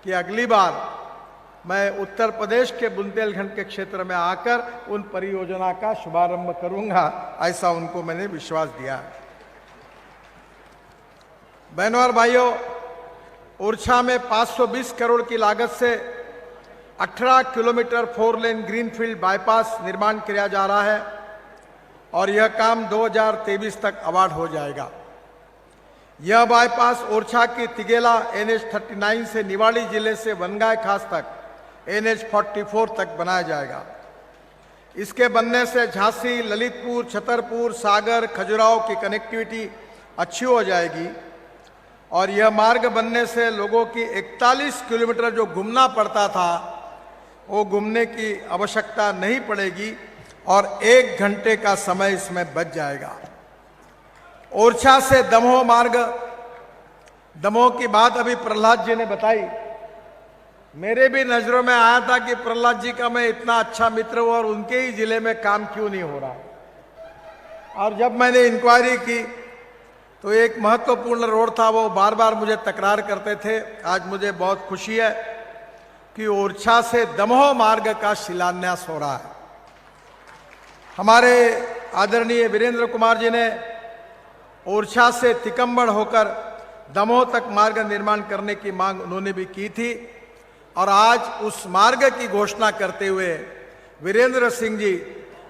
कि अगली बार मैं उत्तर प्रदेश के बुंदेलखंड के क्षेत्र में आकर उन परियोजना का शुभारंभ करूंगा, ऐसा उनको मैंने विश्वास दिया। बहनों और भाइयों, ओरछा में 520 करोड़ की लागत से 18 किलोमीटर 4 लेन ग्रीनफील्ड बाईपास निर्माण किया जा रहा है और यह काम 2023 तक अवार्ड हो जाएगा। यह बाईपास ओरछा की तिगेला NH 39 से निवाड़ी जिले से वनगाय खास तक NH 44 तक बनाया जाएगा। इसके बनने से झांसी, ललितपुर, छतरपुर, सागर, खजुराहो की कनेक्टिविटी अच्छी हो जाएगी और यह मार्ग बनने से लोगों की 41 किलोमीटर जो घूमना पड़ता था, वो घूमने की आवश्यकता नहीं पड़ेगी और 1 घंटे का समय इसमें बच जाएगा। ओरछा से दमोह मार्ग, दमोह की बात अभी प्रहलाद जी ने बताई। मेरे भी नजरों में आया था कि प्रहलाद जी का मैं इतना अच्छा मित्र हूं और उनके ही जिले में काम क्यों नहीं हो रहा। और जब मैंने इंक्वायरी की तो एक महत्वपूर्ण रोड था, वो बार बार मुझे तकरार करते थे। आज मुझे बहुत खुशी है कि ओरछा से दमोह मार्ग का शिलान्यास हो रहा है। हमारे आदरणीय वीरेंद्र कुमार जी ने ओरछा से तिकम्बड़ होकर दमोह तक मार्ग निर्माण करने की मांग उन्होंने भी की थी और आज उस मार्ग की घोषणा करते हुए वीरेंद्र सिंह जी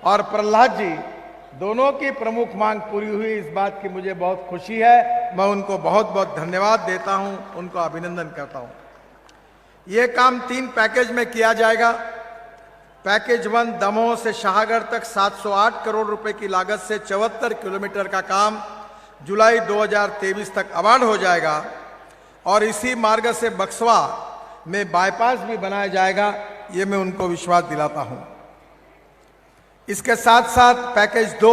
और प्रहलाद जी दोनों की प्रमुख मांग पूरी हुई। इस बात की मुझे बहुत खुशी है। मैं उनको बहुत बहुत धन्यवाद देता हूं, उनको अभिनंदन करता हूं। यह काम 3 पैकेज में किया जाएगा। पैकेज 1 दमोह से शाहगढ़ तक 708 करोड़ रुपए की लागत से 74 किलोमीटर का काम जुलाई 2023 तक अवार्ड हो जाएगा और इसी मार्ग से बक्सवा में बाईपास भी बनाया जाएगा, ये मैं उनको विश्वास दिलाता हूं। इसके साथ साथ पैकेज 2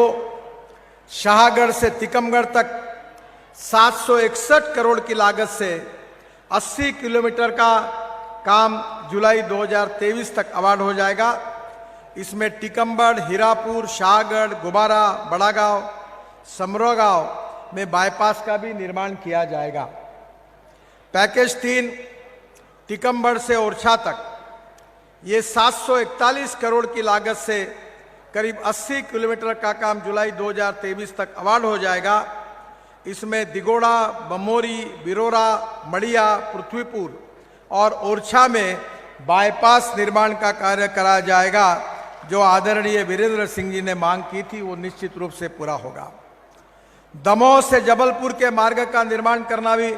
शाहगढ़ से तिकमगढ़ तक 761 करोड़ की लागत से 80 किलोमीटर का काम जुलाई 2023 तक अवार्ड हो जाएगा। इसमें टीकमगढ़, हीरापुर, शाहगढ़, गुबारा, बड़ागांव, समरोगांव में बाईपास का भी निर्माण किया जाएगा। पैकेज 3 टीकमगढ़ से ओरछा तक ये 741 करोड़ की लागत से करीब 80 किलोमीटर का काम जुलाई 2023 तक अवार्ड हो जाएगा। इसमें दिगोड़ा, बमोरी, बिरोरा, मड़िया, पृथ्वीपुर और ओरछा में बाईपास निर्माण का कार्य कराया जाएगा। जो आदरणीय वीरेंद्र सिंह जी ने मांग की थी वो निश्चित रूप से पूरा होगा। दमोह से जबलपुर के मार्ग का निर्माण करना भी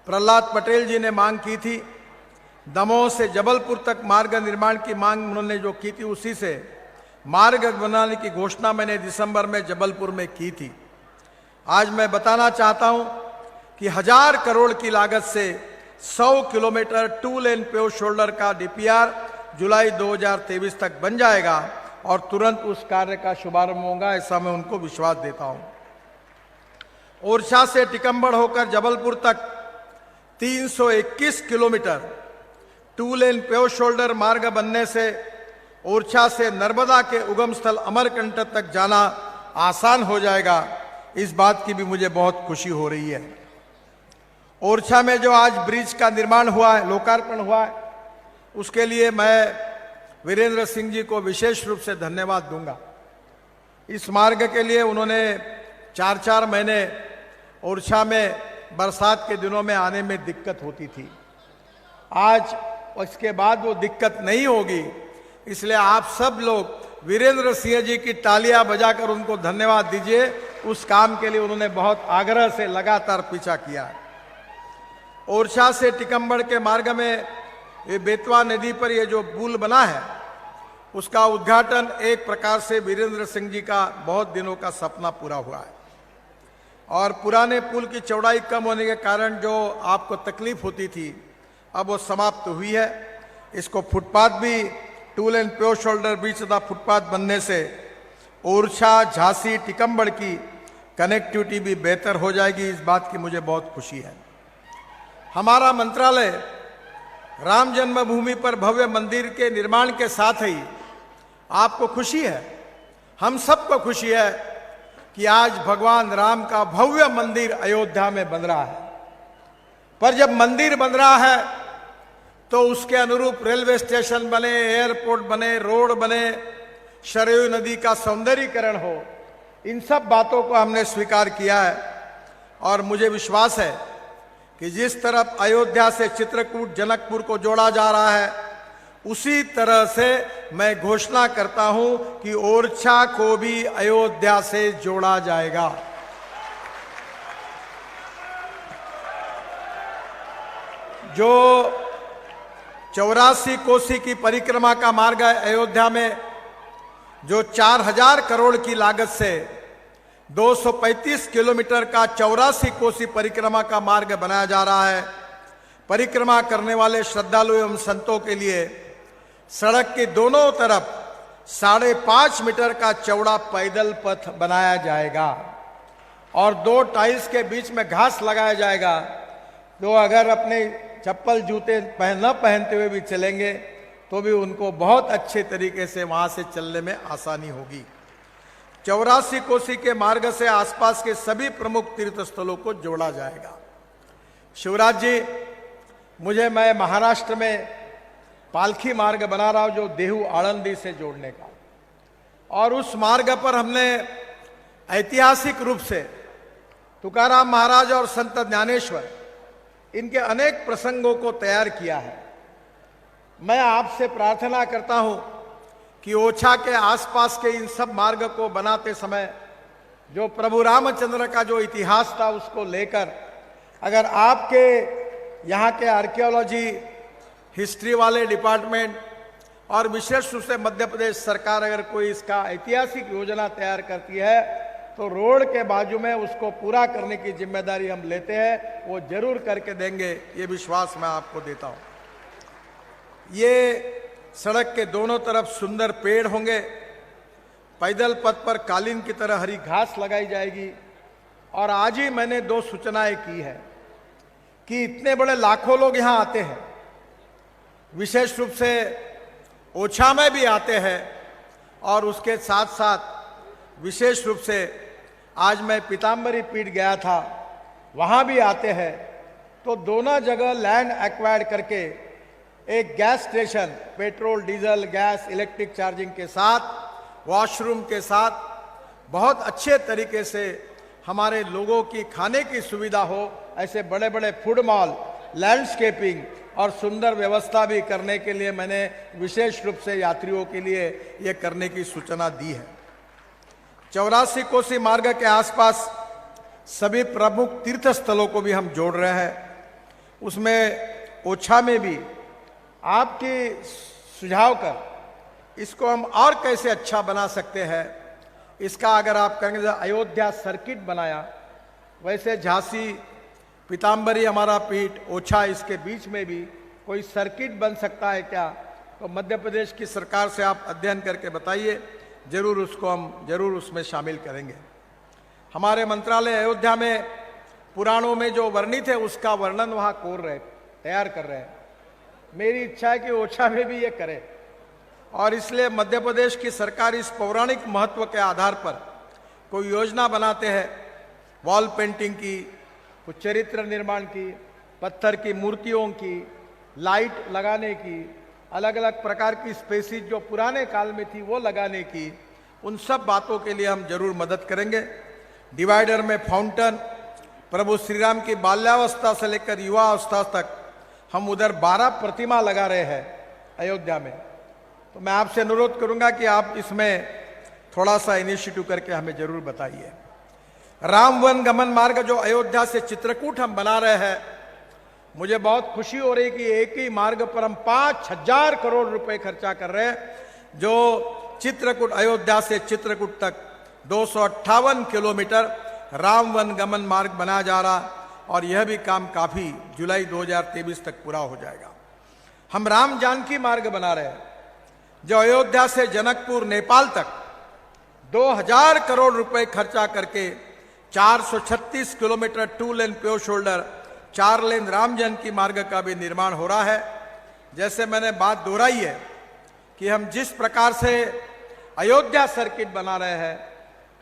प्रहलाद पटेल जी ने मांग की थी। दमोह से जबलपुर तक मार्ग निर्माण की मांग उन्होंने जो की थी उसी से मार्ग बनाने की घोषणा मैंने दिसंबर में जबलपुर में की थी। आज मैं बताना चाहता हूं कि 1000 करोड़ की लागत से 100 किलोमीटर 2 लेन पेव शोल्डर का डीपीआर जुलाई 2023 तक बन जाएगा और तुरंत उस कार्य का शुभारंभ होगा, ऐसा मैं उनको विश्वास देता हूं। ओरछा से टीकमगढ़ होकर जबलपुर तक 321 किलोमीटर 2 लेन पेव शोल्डर मार्ग बनने से ओरछा से नर्मदा के उगम स्थल अमरकंटक तक जाना आसान हो जाएगा। इस बात की भी मुझे बहुत खुशी हो रही है। ओरछा में जो आज ब्रिज का निर्माण हुआ है, लोकार्पण हुआ है, उसके लिए मैं वीरेंद्र सिंह जी को विशेष रूप से धन्यवाद दूंगा। इस मार्ग के लिए उन्होंने 4-4 महीने ओरछा में बरसात के दिनों में आने में दिक्कत होती थी। आज इसके बाद वो दिक्कत नहीं होगी, इसलिए आप सब लोग वीरेंद्र सिंह जी की तालियां बजाकर उनको धन्यवाद दीजिए। उस काम के लिए उन्होंने बहुत आग्रह से लगातार पीछा किया है। ओरछा से टीकमगढ़ के मार्ग में ये बेतवा नदी पर ये जो पुल बना है उसका उद्घाटन एक प्रकार से वीरेंद्र सिंह जी का बहुत दिनों का सपना पूरा हुआ है। और पुराने पुल की चौड़ाई कम होने के कारण जो आपको तकलीफ होती थी अब वो समाप्त हुई है। इसको फुटपाथ भी 2 लेन पेव शोल्डर बीच तथा फुटपाथ बनने से ओरछा, झांसी, टीकमगढ़ की कनेक्टिविटी भी बेहतर हो जाएगी। इस बात की मुझे बहुत खुशी है। हमारा मंत्रालय राम जन्मभूमि पर भव्य मंदिर के निर्माण के साथ ही आपको खुशी है, हम सबको खुशी है कि आज भगवान राम का भव्य मंदिर अयोध्या में बन रहा है। पर जब मंदिर बन रहा है तो उसके अनुरूप रेलवे स्टेशन बने, एयरपोर्ट बने, रोड बने, सरयू नदी का सौंदर्यीकरण हो, इन सब बातों को हमने स्वीकार किया है। और मुझे विश्वास है कि जिस तरफ अयोध्या से चित्रकूट, जनकपुर को जोड़ा जा रहा है उसी तरह से मैं घोषणा करता हूं कि ओरछा को भी अयोध्या से जोड़ा जाएगा। जो 84 कोसी की परिक्रमा का मार्ग है अयोध्या में, जो 4000 करोड़ की लागत से 235 किलोमीटर का 84 कोसी परिक्रमा का मार्ग बनाया जा रहा है। परिक्रमा करने वाले श्रद्धालु एवं संतों के लिए सड़क के दोनों तरफ 5.5 मीटर का चौड़ा पैदल पथ बनाया जाएगा और 2 टाइल्स के बीच में घास लगाया जाएगा। तो अगर अपने चप्पल जूते न पहनते हुए भी चलेंगे तो भी उनको बहुत अच्छे तरीके से वहां से चलने में आसानी होगी। 84 कोसी के मार्ग से आसपास के सभी प्रमुख तीर्थ स्थलों को जोड़ा जाएगा। शिवराज जी, मैं महाराष्ट्र में पालखी मार्ग बना रहा हूं जो देहू आळंदी से जोड़ने का, और उस मार्ग पर हमने ऐतिहासिक रूप से तुकाराम महाराज और संत ज्ञानेश्वर इनके अनेक प्रसंगों को तैयार किया है। मैं आपसे प्रार्थना करता हूं कि ओरछा के आसपास के इन सब मार्ग को बनाते समय जो प्रभु रामचंद्र का जो इतिहास था उसको लेकर अगर आपके यहाँ के आर्कियोलॉजी, हिस्ट्री वाले डिपार्टमेंट और विशेष रूप से मध्य प्रदेश सरकार अगर कोई इसका ऐतिहासिक योजना तैयार करती है तो रोड के बाजू में उसको पूरा करने की जिम्मेदारी हम लेते हैं, वो जरूर करके देंगे, ये विश्वास मैं आपको देता हूं। ये सड़क के दोनों तरफ सुंदर पेड़ होंगे, पैदल पथ पर कालीन की तरह हरी घास लगाई जाएगी और आज ही मैंने 2 सूचनाएं की है कि इतने बड़े लाखों लोग यहां आते हैं, विशेष रूप से ओछा में भी आते हैं, और उसके साथ साथ विशेष रूप से आज मैं पीताम्बरी पीठ गया था, वहां भी आते हैं। तो दोनों जगह लैंड एक्वायर्ड करके एक gas station, petrol, diesel, gas, electric charging के साथ, वॉशरूम के साथ बहुत अच्छे तरीके से हमारे लोगों की खाने की सुविधा हो, ऐसे बड़े बड़े फूड मॉल, लैंडस्केपिंग और सुंदर व्यवस्था भी करने के लिए मैंने विशेष रूप से यात्रियों के लिए ये करने की सूचना दी है। 84 कोसी मार्ग के आसपास सभी प्रमुख तीर्थ स्थलों को भी हम जोड़ रहे हैं। उसमें ओछा में भी आपकी सुझाव कर इसको हम और कैसे अच्छा बना सकते हैं, इसका अगर आप कहेंगे तो अयोध्या सर्किट बनाया, वैसे झांसी, पीताम्बरी हमारा पीठ, ओछा, इसके बीच में भी कोई सर्किट बन सकता है क्या? तो मध्य प्रदेश की सरकार से आप अध्ययन करके बताइए, जरूर उसको हम जरूर उसमें शामिल करेंगे। हमारे मंत्रालय अयोध्या में पुराणों में जो वर्णित है उसका वर्णन वहाँ तैयार कर रहे हैं। मेरी इच्छा है कि ओछा में भी ये करे, और इसलिए मध्य प्रदेश की सरकार इस पौराणिक महत्व के आधार पर कोई योजना बनाते हैं, वॉल पेंटिंग की, कुछ चरित्र निर्माण की, पत्थर की मूर्तियों की, लाइट लगाने की, अलग अलग प्रकार की स्पेसिस जो पुराने काल में थी वो लगाने की, उन सब बातों के लिए हम जरूर मदद करेंगे। डिवाइडर में फाउंटेन, प्रभु श्री राम की बाल्यावस्था से लेकर युवावस्था तक हम उधर 12 प्रतिमा लगा रहे हैं अयोध्या में। तो मैं आपसे अनुरोध करूंगा कि आप इसमें थोड़ा सा इनिशिएटिव करके हमें जरूर बताइए। राम वन गमन मार्ग जो अयोध्या से चित्रकूट हम बना रहे हैं, मुझे बहुत खुशी हो रही कि एक ही मार्ग पर हम 5000 करोड़ रुपए खर्चा कर रहे हैं, जो चित्रकूट, अयोध्या से चित्रकूट तक 258 किलोमीटर राम वन गमन मार्ग बनाया जा रहा, और यह भी काम काफी जुलाई 2023 तक पूरा हो जाएगा। हम राम जानकी मार्ग बना रहे हैं, जो अयोध्या से जनकपुर, नेपाल तक 2000 करोड़ रुपए खर्चा करके 436 किलोमीटर 2 लेन प्योर शोल्डर 4 लेन राम जानकी मार्ग का भी निर्माण हो रहा है। जैसे मैंने बात दोहराई है कि हम जिस प्रकार से अयोध्या सर्किट बना रहे हैं,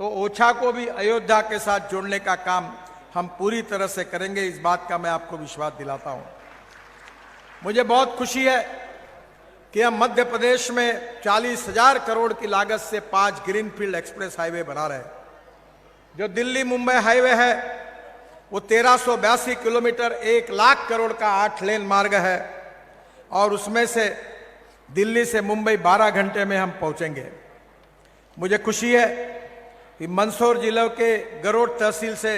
तो ओछा को भी अयोध्या के साथ जोड़ने का काम हम पूरी तरह से करेंगे, इस बात का मैं आपको विश्वास दिलाता हूं। मुझे बहुत खुशी है कि हम मध्य प्रदेश में 40,000 करोड़ की लागत से 5 ग्रीनफील्ड एक्सप्रेस हाईवे बना रहे हैं। जो दिल्ली मुंबई हाईवे है वो 1382 किलोमीटर 1 लाख करोड़ का 8 लेन मार्ग है, और उसमें से दिल्ली से मुंबई 12 घंटे में हम पहुंचेंगे। मुझे खुशी है कि मंदसौर जिले के गरोड़ तहसील से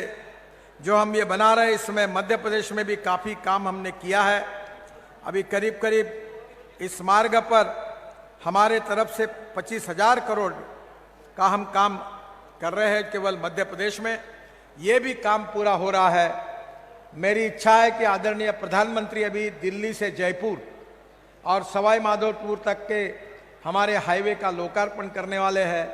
जो हम ये बना रहे हैं, इसमें मध्य प्रदेश में भी काफ़ी काम हमने किया है। अभी करीब करीब इस मार्ग पर हमारे तरफ से 25,000 करोड़ का हम काम कर रहे हैं केवल मध्य प्रदेश में। ये भी काम पूरा हो रहा है। मेरी इच्छा है कि आदरणीय प्रधानमंत्री अभी दिल्ली से जयपुर और सवाई माधोपुर तक के हमारे हाईवे का लोकार्पण करने वाले हैं।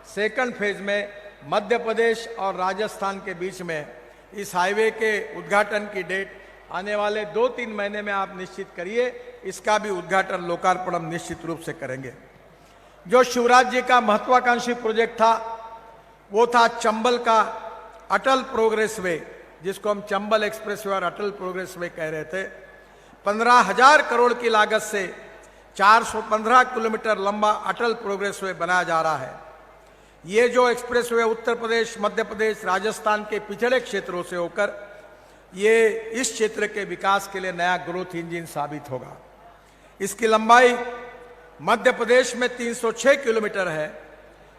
सेकंड फेज में मध्य प्रदेश और राजस्थान के बीच में इस हाईवे के उद्घाटन की डेट आने वाले 2-3 महीने में आप निश्चित करिए, इसका भी उद्घाटन लोकार्पण हम निश्चित रूप से करेंगे। जो शिवराज जी का महत्वाकांक्षी प्रोजेक्ट था वो था चंबल का अटल प्रोग्रेस वे, जिसको हम चंबल एक्सप्रेस वे और अटल प्रोग्रेस वे कह रहे थे। 15,000 करोड़ की लागत से 415 किलोमीटर लंबा अटल प्रोग्रेस वे बनाया जा रहा है। ये जो एक्सप्रेस वे उत्तर प्रदेश, मध्य प्रदेश, राजस्थान के पिछड़े क्षेत्रों से होकर ये इस क्षेत्र के विकास के लिए नया ग्रोथ इंजन साबित होगा। इसकी लंबाई मध्य प्रदेश में 306 किलोमीटर है,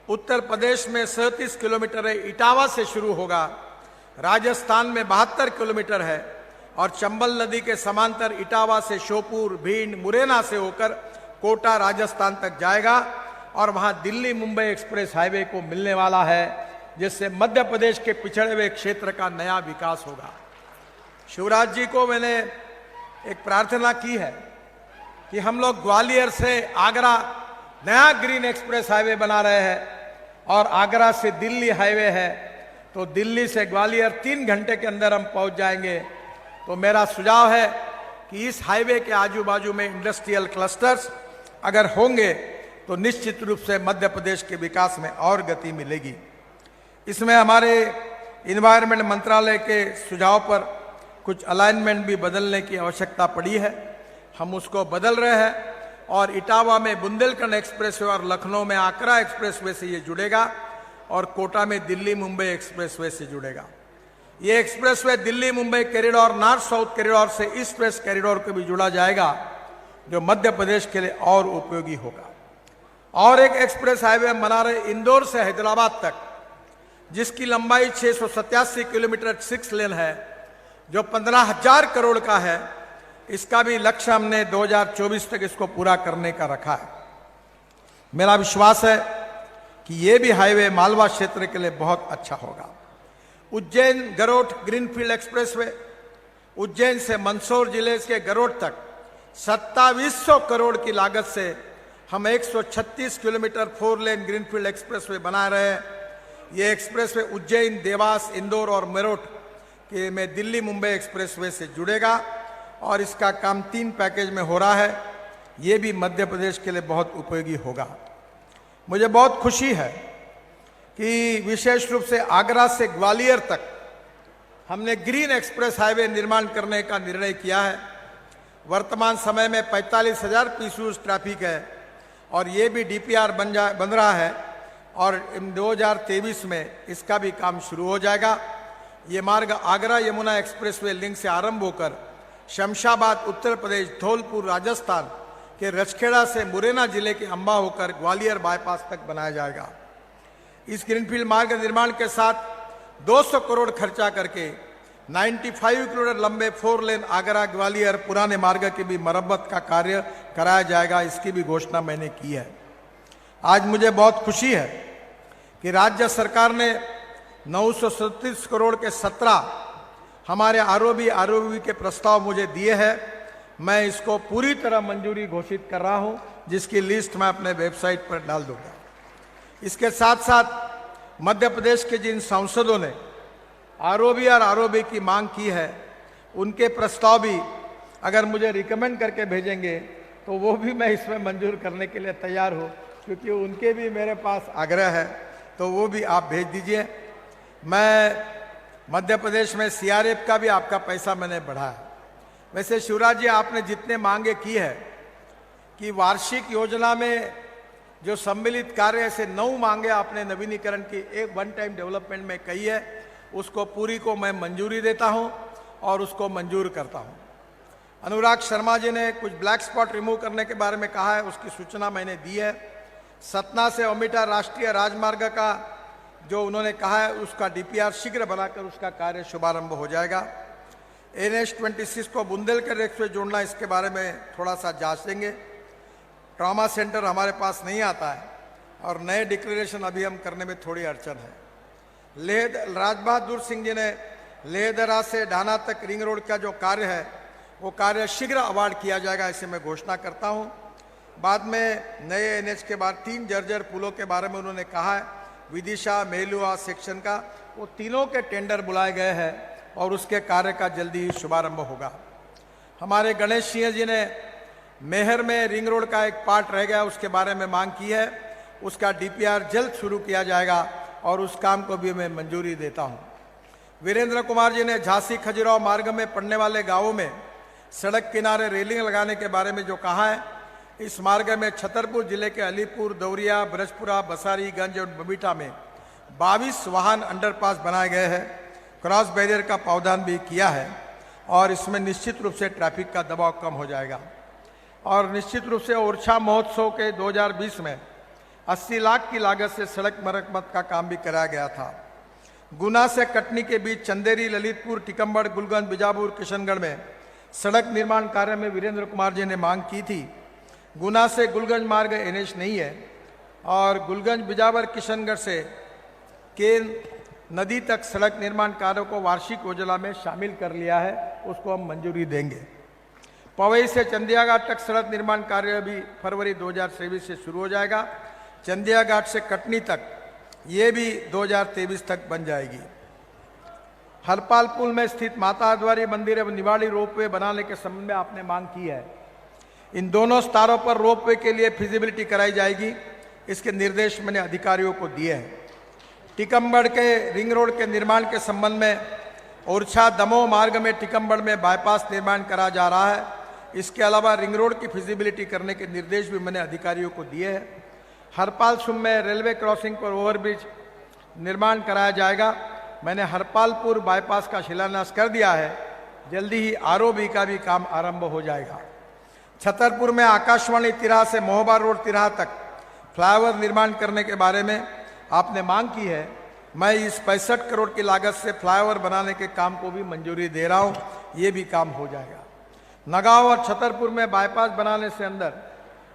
उत्तर प्रदेश में 37 किलोमीटर है, इटावा से शुरू होगा, राजस्थान में 72 किलोमीटर है और चंबल नदी के समांतर इटावा से श्योपुर, भिंड, मुरैना से होकर कोटा राजस्थान तक जाएगा और वहां दिल्ली मुंबई एक्सप्रेस हाईवे को मिलने वाला है, जिससे मध्य प्रदेश के पिछड़े हुए क्षेत्र का नया विकास होगा। शिवराज जी को मैंने एक प्रार्थना की है कि हम लोग ग्वालियर से आगरा नया ग्रीन एक्सप्रेस हाईवे बना रहे हैं और आगरा से दिल्ली हाईवे है, तो दिल्ली से ग्वालियर 3 घंटे के अंदर हम पहुंच जाएंगे। तो मेरा सुझाव है कि इस हाईवे के आजू बाजू में इंडस्ट्रियल क्लस्टर्स अगर होंगे तो निश्चित रूप से मध्य प्रदेश के विकास में और गति मिलेगी। इसमें हमारे इन्वायरमेंट मंत्रालय के सुझाव पर कुछ अलाइनमेंट भी बदलने की आवश्यकता पड़ी है, हम उसको बदल रहे हैं। और इटावा में बुंदेलखंड एक्सप्रेसवे और लखनऊ में आगरा एक्सप्रेसवे से ये जुड़ेगा और कोटा में दिल्ली मुंबई एक्सप्रेसवे से जुड़ेगा। ये expressway Delhi Mumbai corridor, north south corridor से ईस्ट वेस्ट कॉरिडोर को भी जुड़ा जाएगा, जो मध्य प्रदेश के लिए और उपयोगी होगा। और एक एक्सप्रेस हाईवे हम बना रहे इंदौर से हैदराबाद तक, जिसकी लंबाई 687 किलोमीटर 6 लेन है, जो 15,000 करोड़ का है। इसका भी लक्ष्य हमने 2024 तक इसको पूरा करने का रखा है। मेरा विश्वास है कि ये भी हाईवे मालवा क्षेत्र के लिए बहुत अच्छा होगा। उज्जैन गरोठ ग्रीनफील्ड एक्सप्रेसवे, उज्जैन से मंदसौर जिले के गरोठ तक 2700 करोड़ की लागत से हम 136 किलोमीटर 4 लेन ग्रीनफील्ड एक्सप्रेसवे बना रहे हैं। ये एक्सप्रेसवे उज्जैन, देवास, इंदौर और मेरठ के में दिल्ली मुंबई एक्सप्रेसवे से जुड़ेगा और इसका काम 3 पैकेज में हो रहा है। ये भी मध्य प्रदेश के लिए बहुत उपयोगी होगा। मुझे बहुत खुशी है कि विशेष रूप से आगरा से ग्वालियर तक हमने ग्रीन एक्सप्रेस हाईवे निर्माण करने का निर्णय किया है। वर्तमान समय में 45,000 पीसीयू ट्रैफिक है और ये भी डीपीआर बन रहा है और 2023 में इसका भी काम शुरू हो जाएगा। ये मार्ग आगरा यमुना एक्सप्रेसवे लिंक से आरंभ होकर शमशाबाद उत्तर प्रदेश, धौलपुर राजस्थान के रचखेड़ा से मुरैना जिले के अंबा होकर ग्वालियर बाईपास तक बनाया जाएगा। इस ग्रीनफील्ड मार्ग निर्माण के साथ 200 करोड़ खर्चा करके 95 किलोमीटर लंबे 4 लेन आगरा ग्वालियर पुराने मार्ग की भी मरम्मत का कार्य कराया जाएगा। इसकी भी घोषणा मैंने की है। आज मुझे बहुत खुशी है कि राज्य सरकार ने 937 करोड़ के 17 हमारे आरओबी के प्रस्ताव मुझे दिए हैं। मैं इसको पूरी तरह मंजूरी घोषित कर रहा हूं, जिसकी लिस्ट मैं अपने वेबसाइट पर डाल दूंगा। इसके साथ साथ मध्य प्रदेश के जिन सांसदों ने आरओबी की मांग की है, उनके प्रस्ताव भी अगर मुझे रिकमेंड करके भेजेंगे तो वो भी मैं इसमें मंजूर करने के लिए तैयार हूँ, क्योंकि उनके भी मेरे पास आग्रह है, तो वो भी आप भेज दीजिए। मैं मध्य प्रदेश में सीआरएफ का भी आपका पैसा मैंने बढ़ाया। वैसे शिवराज जी, आपने जितने मांगे की है कि वार्षिक योजना में जो सम्मिलित कार्य, ऐसे 9 मांगे आपने नवीनीकरण की एक वन टाइम डेवलपमेंट में कही है, उसको पूरी को मैं मंजूरी देता हूं और उसको मंजूर करता हूं। अनुराग शर्मा जी ने कुछ ब्लैक स्पॉट रिमूव करने के बारे में कहा है, उसकी सूचना मैंने दी है। सतना से ओमिटा राष्ट्रीय राजमार्ग का जो उन्होंने कहा है, उसका डीपीआर शीघ्र बनाकर उसका कार्य शुभारंभ हो जाएगा। NH-26 को बुंदेलखंड एक्सप्रेस जोड़ना, इसके बारे में थोड़ा सा जांचेंगे। ट्रॉमा सेंटर हमारे पास नहीं आता है और नए डिक्लेरेशन अभी हम करने में थोड़ी अड़चन है। राजबहादुर सिंह जी ने लेहदरा से ढाना तक रिंग रोड का जो कार्य है, वो कार्य शीघ्र अवार्ड किया जाएगा, ऐसे मैं घोषणा करता हूँ। बाद में नए NH के बाद 3 जर्जर पुलों के बारे में उन्होंने कहा है, विदिशा मेलुआ सेक्शन का, वो तीनों के टेंडर बुलाए गए हैं और उसके कार्य का जल्दी ही शुभारंभ होगा। हमारे गणेश सिंह जी ने मेहर में रिंग रोड का एक पार्ट रह गया, उसके बारे में मांग की है, उसका डीपीआर जल्द शुरू किया जाएगा और उस काम को भी मैं मंजूरी देता हूं। वीरेंद्र कुमार जी ने झांसी खजुराहो मार्ग में पड़ने वाले गांवों में सड़क किनारे रेलिंग लगाने के बारे में जो कहा है, इस मार्ग में छतरपुर जिले के अलीपुर, दौरिया, ब्रजपुरा, बसारीगंज और बबीटा में 22 वाहन अंडरपास बनाए गए हैं। क्रॉस बैरियर का प्रावधान भी किया है और इसमें निश्चित रूप से ट्रैफिक का दबाव कम हो जाएगा। और निश्चित रूप से ओरछा महोत्सव के 2020 में 80 लाख की लागत से सड़क मरम्मत का काम भी कराया गया था। गुना से कटनी के बीच चंदेरी, ललितपुर, टिकमगढ़, गुलगंज, बीजापुर, किशनगढ़ में सड़क निर्माण कार्य में वीरेंद्र कुमार जी ने मांग की थी। गुना से गुलगंज मार्ग NH नहीं है और गुलगंज, बीजापुर, किशनगढ़ से केन नदी तक सड़क निर्माण कार्यों को वार्षिक योजना में शामिल कर लिया है, उसको हम मंजूरी देंगे। पवई से चंदिया घाट तक सड़क निर्माण कार्य भी फरवरी 2023 से शुरू हो जाएगा। चंदिया घाट से कटनी तक ये भी 2023 तक बन जाएगी। हरपाल पुल में स्थित माता हरद्वारी मंदिर एवं निवाड़ी रोपवे बनाने के संबंध में आपने मांग की है। इन दोनों स्थानों पर रोपवे के लिए फिजिबिलिटी कराई जाएगी, इसके निर्देश मैंने अधिकारियों को दिए हैं। टीकमगढ़ के रिंग रोड के निर्माण के संबंध में ओरछा दमोह मार्ग में टीकमगढ़ में बाईपास निर्माण करा जा रहा है। इसके अलावा रिंग रोड की फिजिबिलिटी करने के निर्देश भी मैंने अधिकारियों को दिए हैं। हरपाल सुम में रेलवे क्रॉसिंग पर ओवरब्रिज निर्माण कराया जाएगा। मैंने हरपालपुर बाईपास का शिलान्यास कर दिया है, जल्दी ही आरओबी का भी काम आरंभ हो जाएगा। छतरपुर में आकाशवाणी तिराहा से मोहबा रोड तिराहा तक फ्लाईओवर निर्माण करने के बारे में आपने मांग की है। मैं इस 65 करोड़ की लागत से फ्लाईओवर बनाने के काम को भी मंजूरी दे रहा हूं, ये भी काम हो जाएगा। नगांव और छतरपुर में बाईपास बनाने से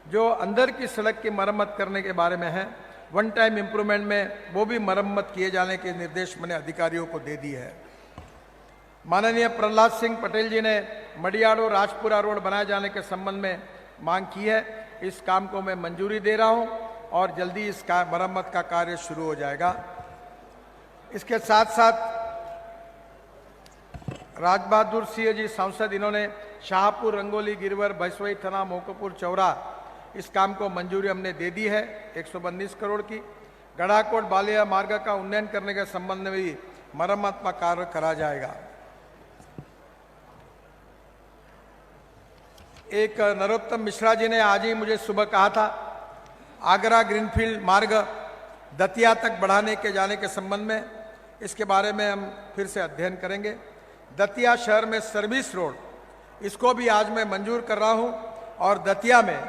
जो अंदर की सड़क की मरम्मत करने के बारे में है, वन टाइम इम्प्रूवमेंट में वो भी मरम्मत किए जाने के निर्देश मैंने अधिकारियों को दे दिए है। माननीय प्रहलाद सिंह पटेल जी ने मडियाड़ो राजपुरा रोड बनाए जाने के संबंध में मांग की है। इस काम को मैं मंजूरी दे रहा हूं और जल्दी इस मरम्मत का कार्य शुरू हो जाएगा। इसके साथ साथ राजबहादुर सिंह जी सांसद, इन्होंने शाहपुर, रंगोली, गिरवर, भैसवई, थना, मोकोपुर, चौरा, इस काम को मंजूरी हमने दे दी है 119 करोड़ की। गढ़ाकोट बालिया मार्ग का उन्नयन करने के संबंध में भी मरम्मत का कार्य करा जाएगा। एक नरोत्तम मिश्रा जी ने आज ही मुझे सुबह कहा था, आगरा ग्रीनफील्ड मार्ग दतिया तक बढ़ाने के जाने के संबंध में, इसके बारे में हम फिर से अध्ययन करेंगे। दतिया शहर में सर्विस रोड, इसको भी आज मैं मंजूर कर रहा हूं। और दतिया में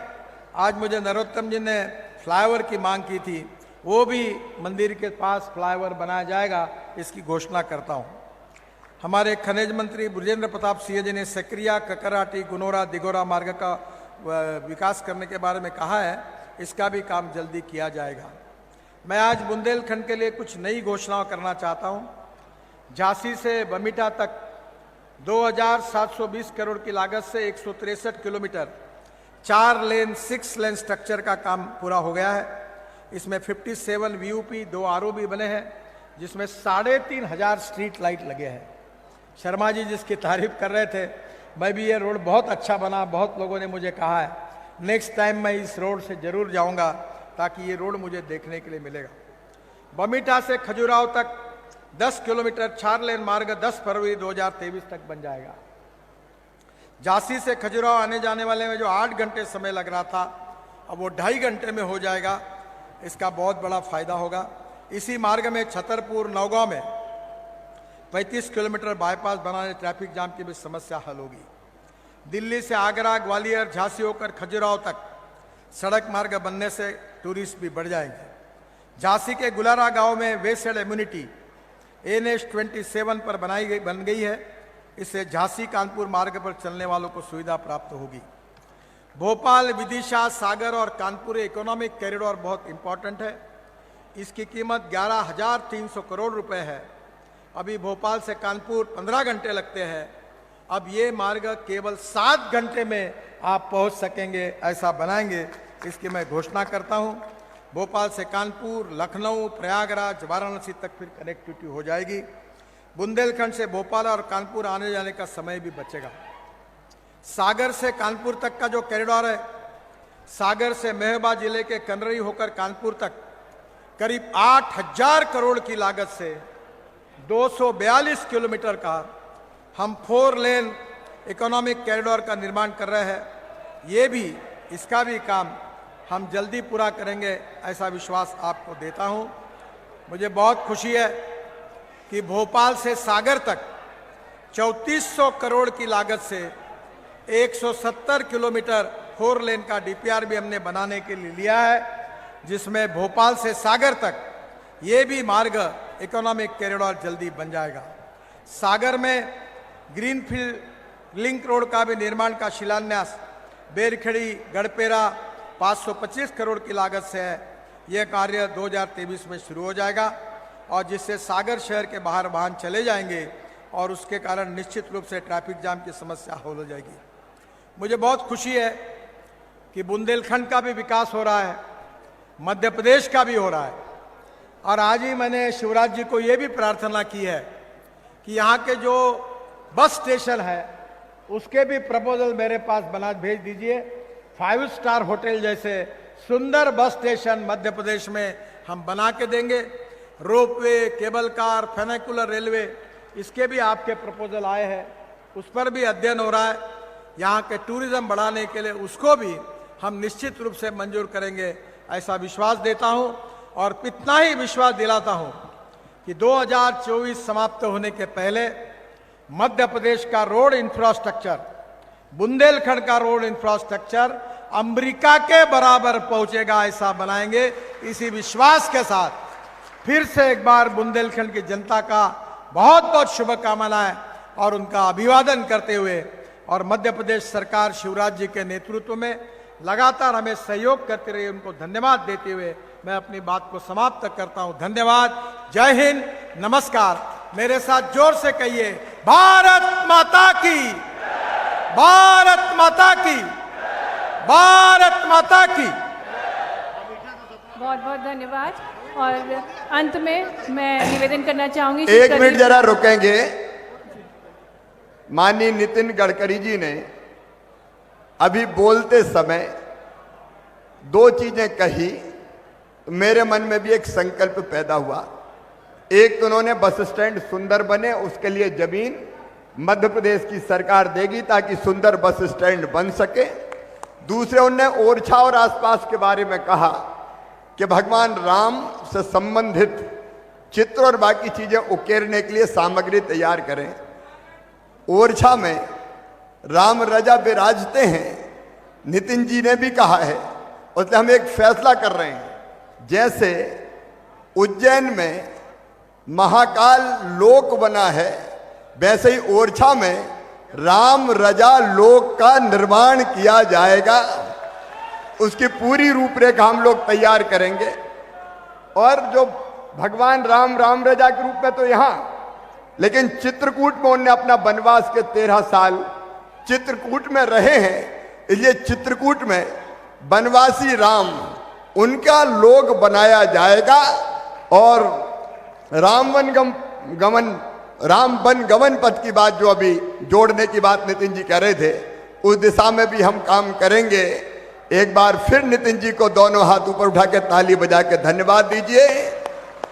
आज मुझे नरोत्तम जी ने फ्लाईओवर की मांग की थी, वो भी मंदिर के पास फ्लाईओवर बनाया जाएगा, इसकी घोषणा करता हूं। हमारे खनिज मंत्री बृजेंद्र प्रताप सिंह जी ने सकरिया, ककराटी, गुनोरा, दिगोरा मार्ग का विकास करने के बारे में कहा है, इसका भी काम जल्दी किया जाएगा। मैं आज बुंदेलखंड के लिए कुछ नई घोषणाएं करना चाहता हूं। झांसी से बमिटा तक 2720 करोड़ की लागत से 163 किलोमीटर 4 लेन 6 लेन स्ट्रक्चर का काम पूरा हो गया है। इसमें 57 वीयूपी, 2 आरओबी बने हैं, जिसमें 3500 स्ट्रीट लाइट लगे हैं। शर्मा जी जिसकी तारीफ कर रहे थे, मैं भी ये रोड बहुत अच्छा बना, बहुत लोगों ने मुझे कहा है। नेक्स्ट टाइम मैं इस रोड से जरूर जाऊंगा, ताकि ये रोड मुझे देखने के लिए मिलेगा। बमिटा से खजुराहो तक 10 किलोमीटर 4 लेन मार्ग 10 फरवरी 2023 तक बन जाएगा। झांसी से खजुराहो आने जाने वाले में जो 8 घंटे समय लग रहा था, अब वो 2.5 घंटे में हो जाएगा। इसका बहुत बड़ा फायदा होगा। इसी मार्ग में छतरपुर, नौगांव में 35 किलोमीटर बाईपास बनाने ट्रैफिक जाम की भी समस्या हल होगी। दिल्ली से आगरा, ग्वालियर, झांसी होकर खजुराहो तक सड़क मार्ग बनने से टूरिस्ट भी बढ़ जाएंगे। झांसी के गुलारा गांव में वेस्टर्न इम्यूनिटी NH 27 पर बन गई है। इससे झांसी कानपुर मार्ग पर चलने वालों को सुविधा प्राप्त होगी। भोपाल, विदिशा, सागर और कानपुर इकोनॉमिक कॉरिडोर बहुत इंपॉर्टेंट है। इसकी कीमत 11,300 करोड़ रुपए है। अभी भोपाल से कानपुर 15 घंटे लगते हैं, अब ये मार्ग केवल 7 घंटे में आप पहुंच सकेंगे, ऐसा बनाएंगे, इसकी मैं घोषणा करता हूं। भोपाल से कानपुर, लखनऊ, प्रयागराज, वाराणसी तक फिर कनेक्टिविटी हो जाएगी। बुंदेलखंड से भोपाल और कानपुर आने जाने का समय भी बचेगा। सागर से कानपुर तक का जो कॉरिडोर है, सागर से मेहबा जिले के कनरई होकर कानपुर तक करीब 8,000 करोड़ की लागत से 242 किलोमीटर का हम 4 लेन इकोनॉमिक कॉरिडोर का निर्माण कर रहे हैं। ये भी, इसका भी काम हम जल्दी पूरा करेंगे, ऐसा विश्वास आपको देता हूं। मुझे बहुत खुशी है कि भोपाल से सागर तक 3400 करोड़ की लागत से 170 किलोमीटर 4 लेन का DPR भी हमने बनाने के लिए लिया है, जिसमें भोपाल से सागर तक ये भी मार्ग इकोनॉमिक कॉरिडोर जल्दी बन जाएगा। सागर में ग्रीनफील्ड लिंक रोड का भी निर्माण का शिलान्यास बेरखेड़ी, गढ़पेरा 525 करोड़ की लागत से है। यह कार्य 2023 में शुरू हो जाएगा और जिससे सागर शहर के बाहर वाहन चले जाएंगे और उसके कारण निश्चित रूप से ट्रैफिक जाम की समस्या हल हो जाएगी। मुझे बहुत खुशी है कि बुंदेलखंड का भी विकास हो रहा है, मध्य प्रदेश का भी हो रहा है। और आज ही मैंने शिवराज जी को ये भी प्रार्थना की है कि यहाँ के जो बस स्टेशन है उसके भी प्रपोजल मेरे पास बना भेज दीजिए। 5 स्टार होटल जैसे सुंदर बस स्टेशन मध्य प्रदेश में हम बना के देंगे। रोपवे, केबल कार, फेनिकुलर रेलवे, इसके भी आपके प्रपोजल आए हैं, उस पर भी अध्ययन हो रहा है। यहाँ के टूरिज्म बढ़ाने के लिए उसको भी हम निश्चित रूप से मंजूर करेंगे, ऐसा विश्वास देता हूँ। और इतना ही विश्वास दिलाता हूँ कि 2024 समाप्त होने के पहले मध्य प्रदेश का रोड इंफ्रास्ट्रक्चर, बुंदेलखंड का रोड इंफ्रास्ट्रक्चर अमेरिका के बराबर पहुंचेगा, ऐसा बनाएंगे। इसी विश्वास के साथ फिर से एक बार बुंदेलखंड की जनता का बहुत बहुत शुभकामनाएं और उनका अभिवादन करते हुए, और मध्य प्रदेश सरकार शिवराज जी के नेतृत्व में लगातार हमें सहयोग करते रही, उनको धन्यवाद देते हुए मैं अपनी बात को समाप्त करता हूं। धन्यवाद। जय हिंद, नमस्कार। मेरे साथ जोर से कहिए, भारत माता की, भारत माता की, भारत माता की। बहुत बहुत धन्यवाद। और अंत में मैं निवेदन करना चाहूंगी, एक मिनट जरा रुकेंगे। माननीय नितिन गडकरी जी ने अभी बोलते समय 2 चीजें कही, मेरे मन में भी एक संकल्प पैदा हुआ। एक तो उन्होंने बस स्टैंड सुंदर बने, उसके लिए जमीन मध्य प्रदेश की सरकार देगी ताकि सुंदर बस स्टैंड बन सके। दूसरे उन्होंने ओरछा और आसपास के बारे में कहा कि भगवान राम से संबंधित चित्र और बाकी चीजें उकेरने के लिए सामग्री तैयार करें। ओरछा में राम रजा विराजते हैं, नितिन जी ने भी कहा है, उसलिए हम एक फैसला कर रहे हैं। जैसे उज्जैन में महाकाल लोक बना है, वैसे ही ओरछा में राम रजा लोक का निर्माण किया जाएगा। उसकी पूरी रूपरेखा हम लोग तैयार करेंगे। और जो भगवान राम, राम रजा के रूप में तो यहां, लेकिन चित्रकूट में उन्होंने अपना वनवास के 13 साल चित्रकूट में रहे हैं, इसलिए चित्रकूट में वनवासी राम, उनका लोक बनाया जाएगा। और राम वन गमन पथ की बात जो अभी जोड़ने की बात नितिन जी कह रहे थे, उस दिशा में भी हम काम करेंगे। एक बार फिर नितिन जी को दोनों हाथ ऊपर उठा के ताली बजा के धन्यवाद दीजिए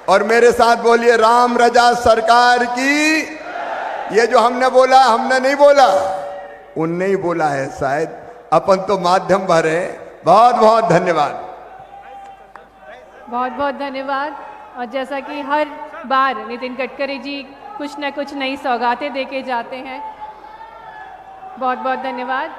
और मेरे साथ बोलिए, राम रजा सरकार की। ये जो हमने बोला, हमने नहीं बोला, उनने ही बोला है, शायद अपन तो माध्यम भरे। बहुत बहुत धन्यवाद। बहुत बहुत धन्यवाद। और जैसा कि हर बार नितिन गडकरी जी कुछ न कुछ नई सौगातें देके जाते हैं, बहुत बहुत धन्यवाद।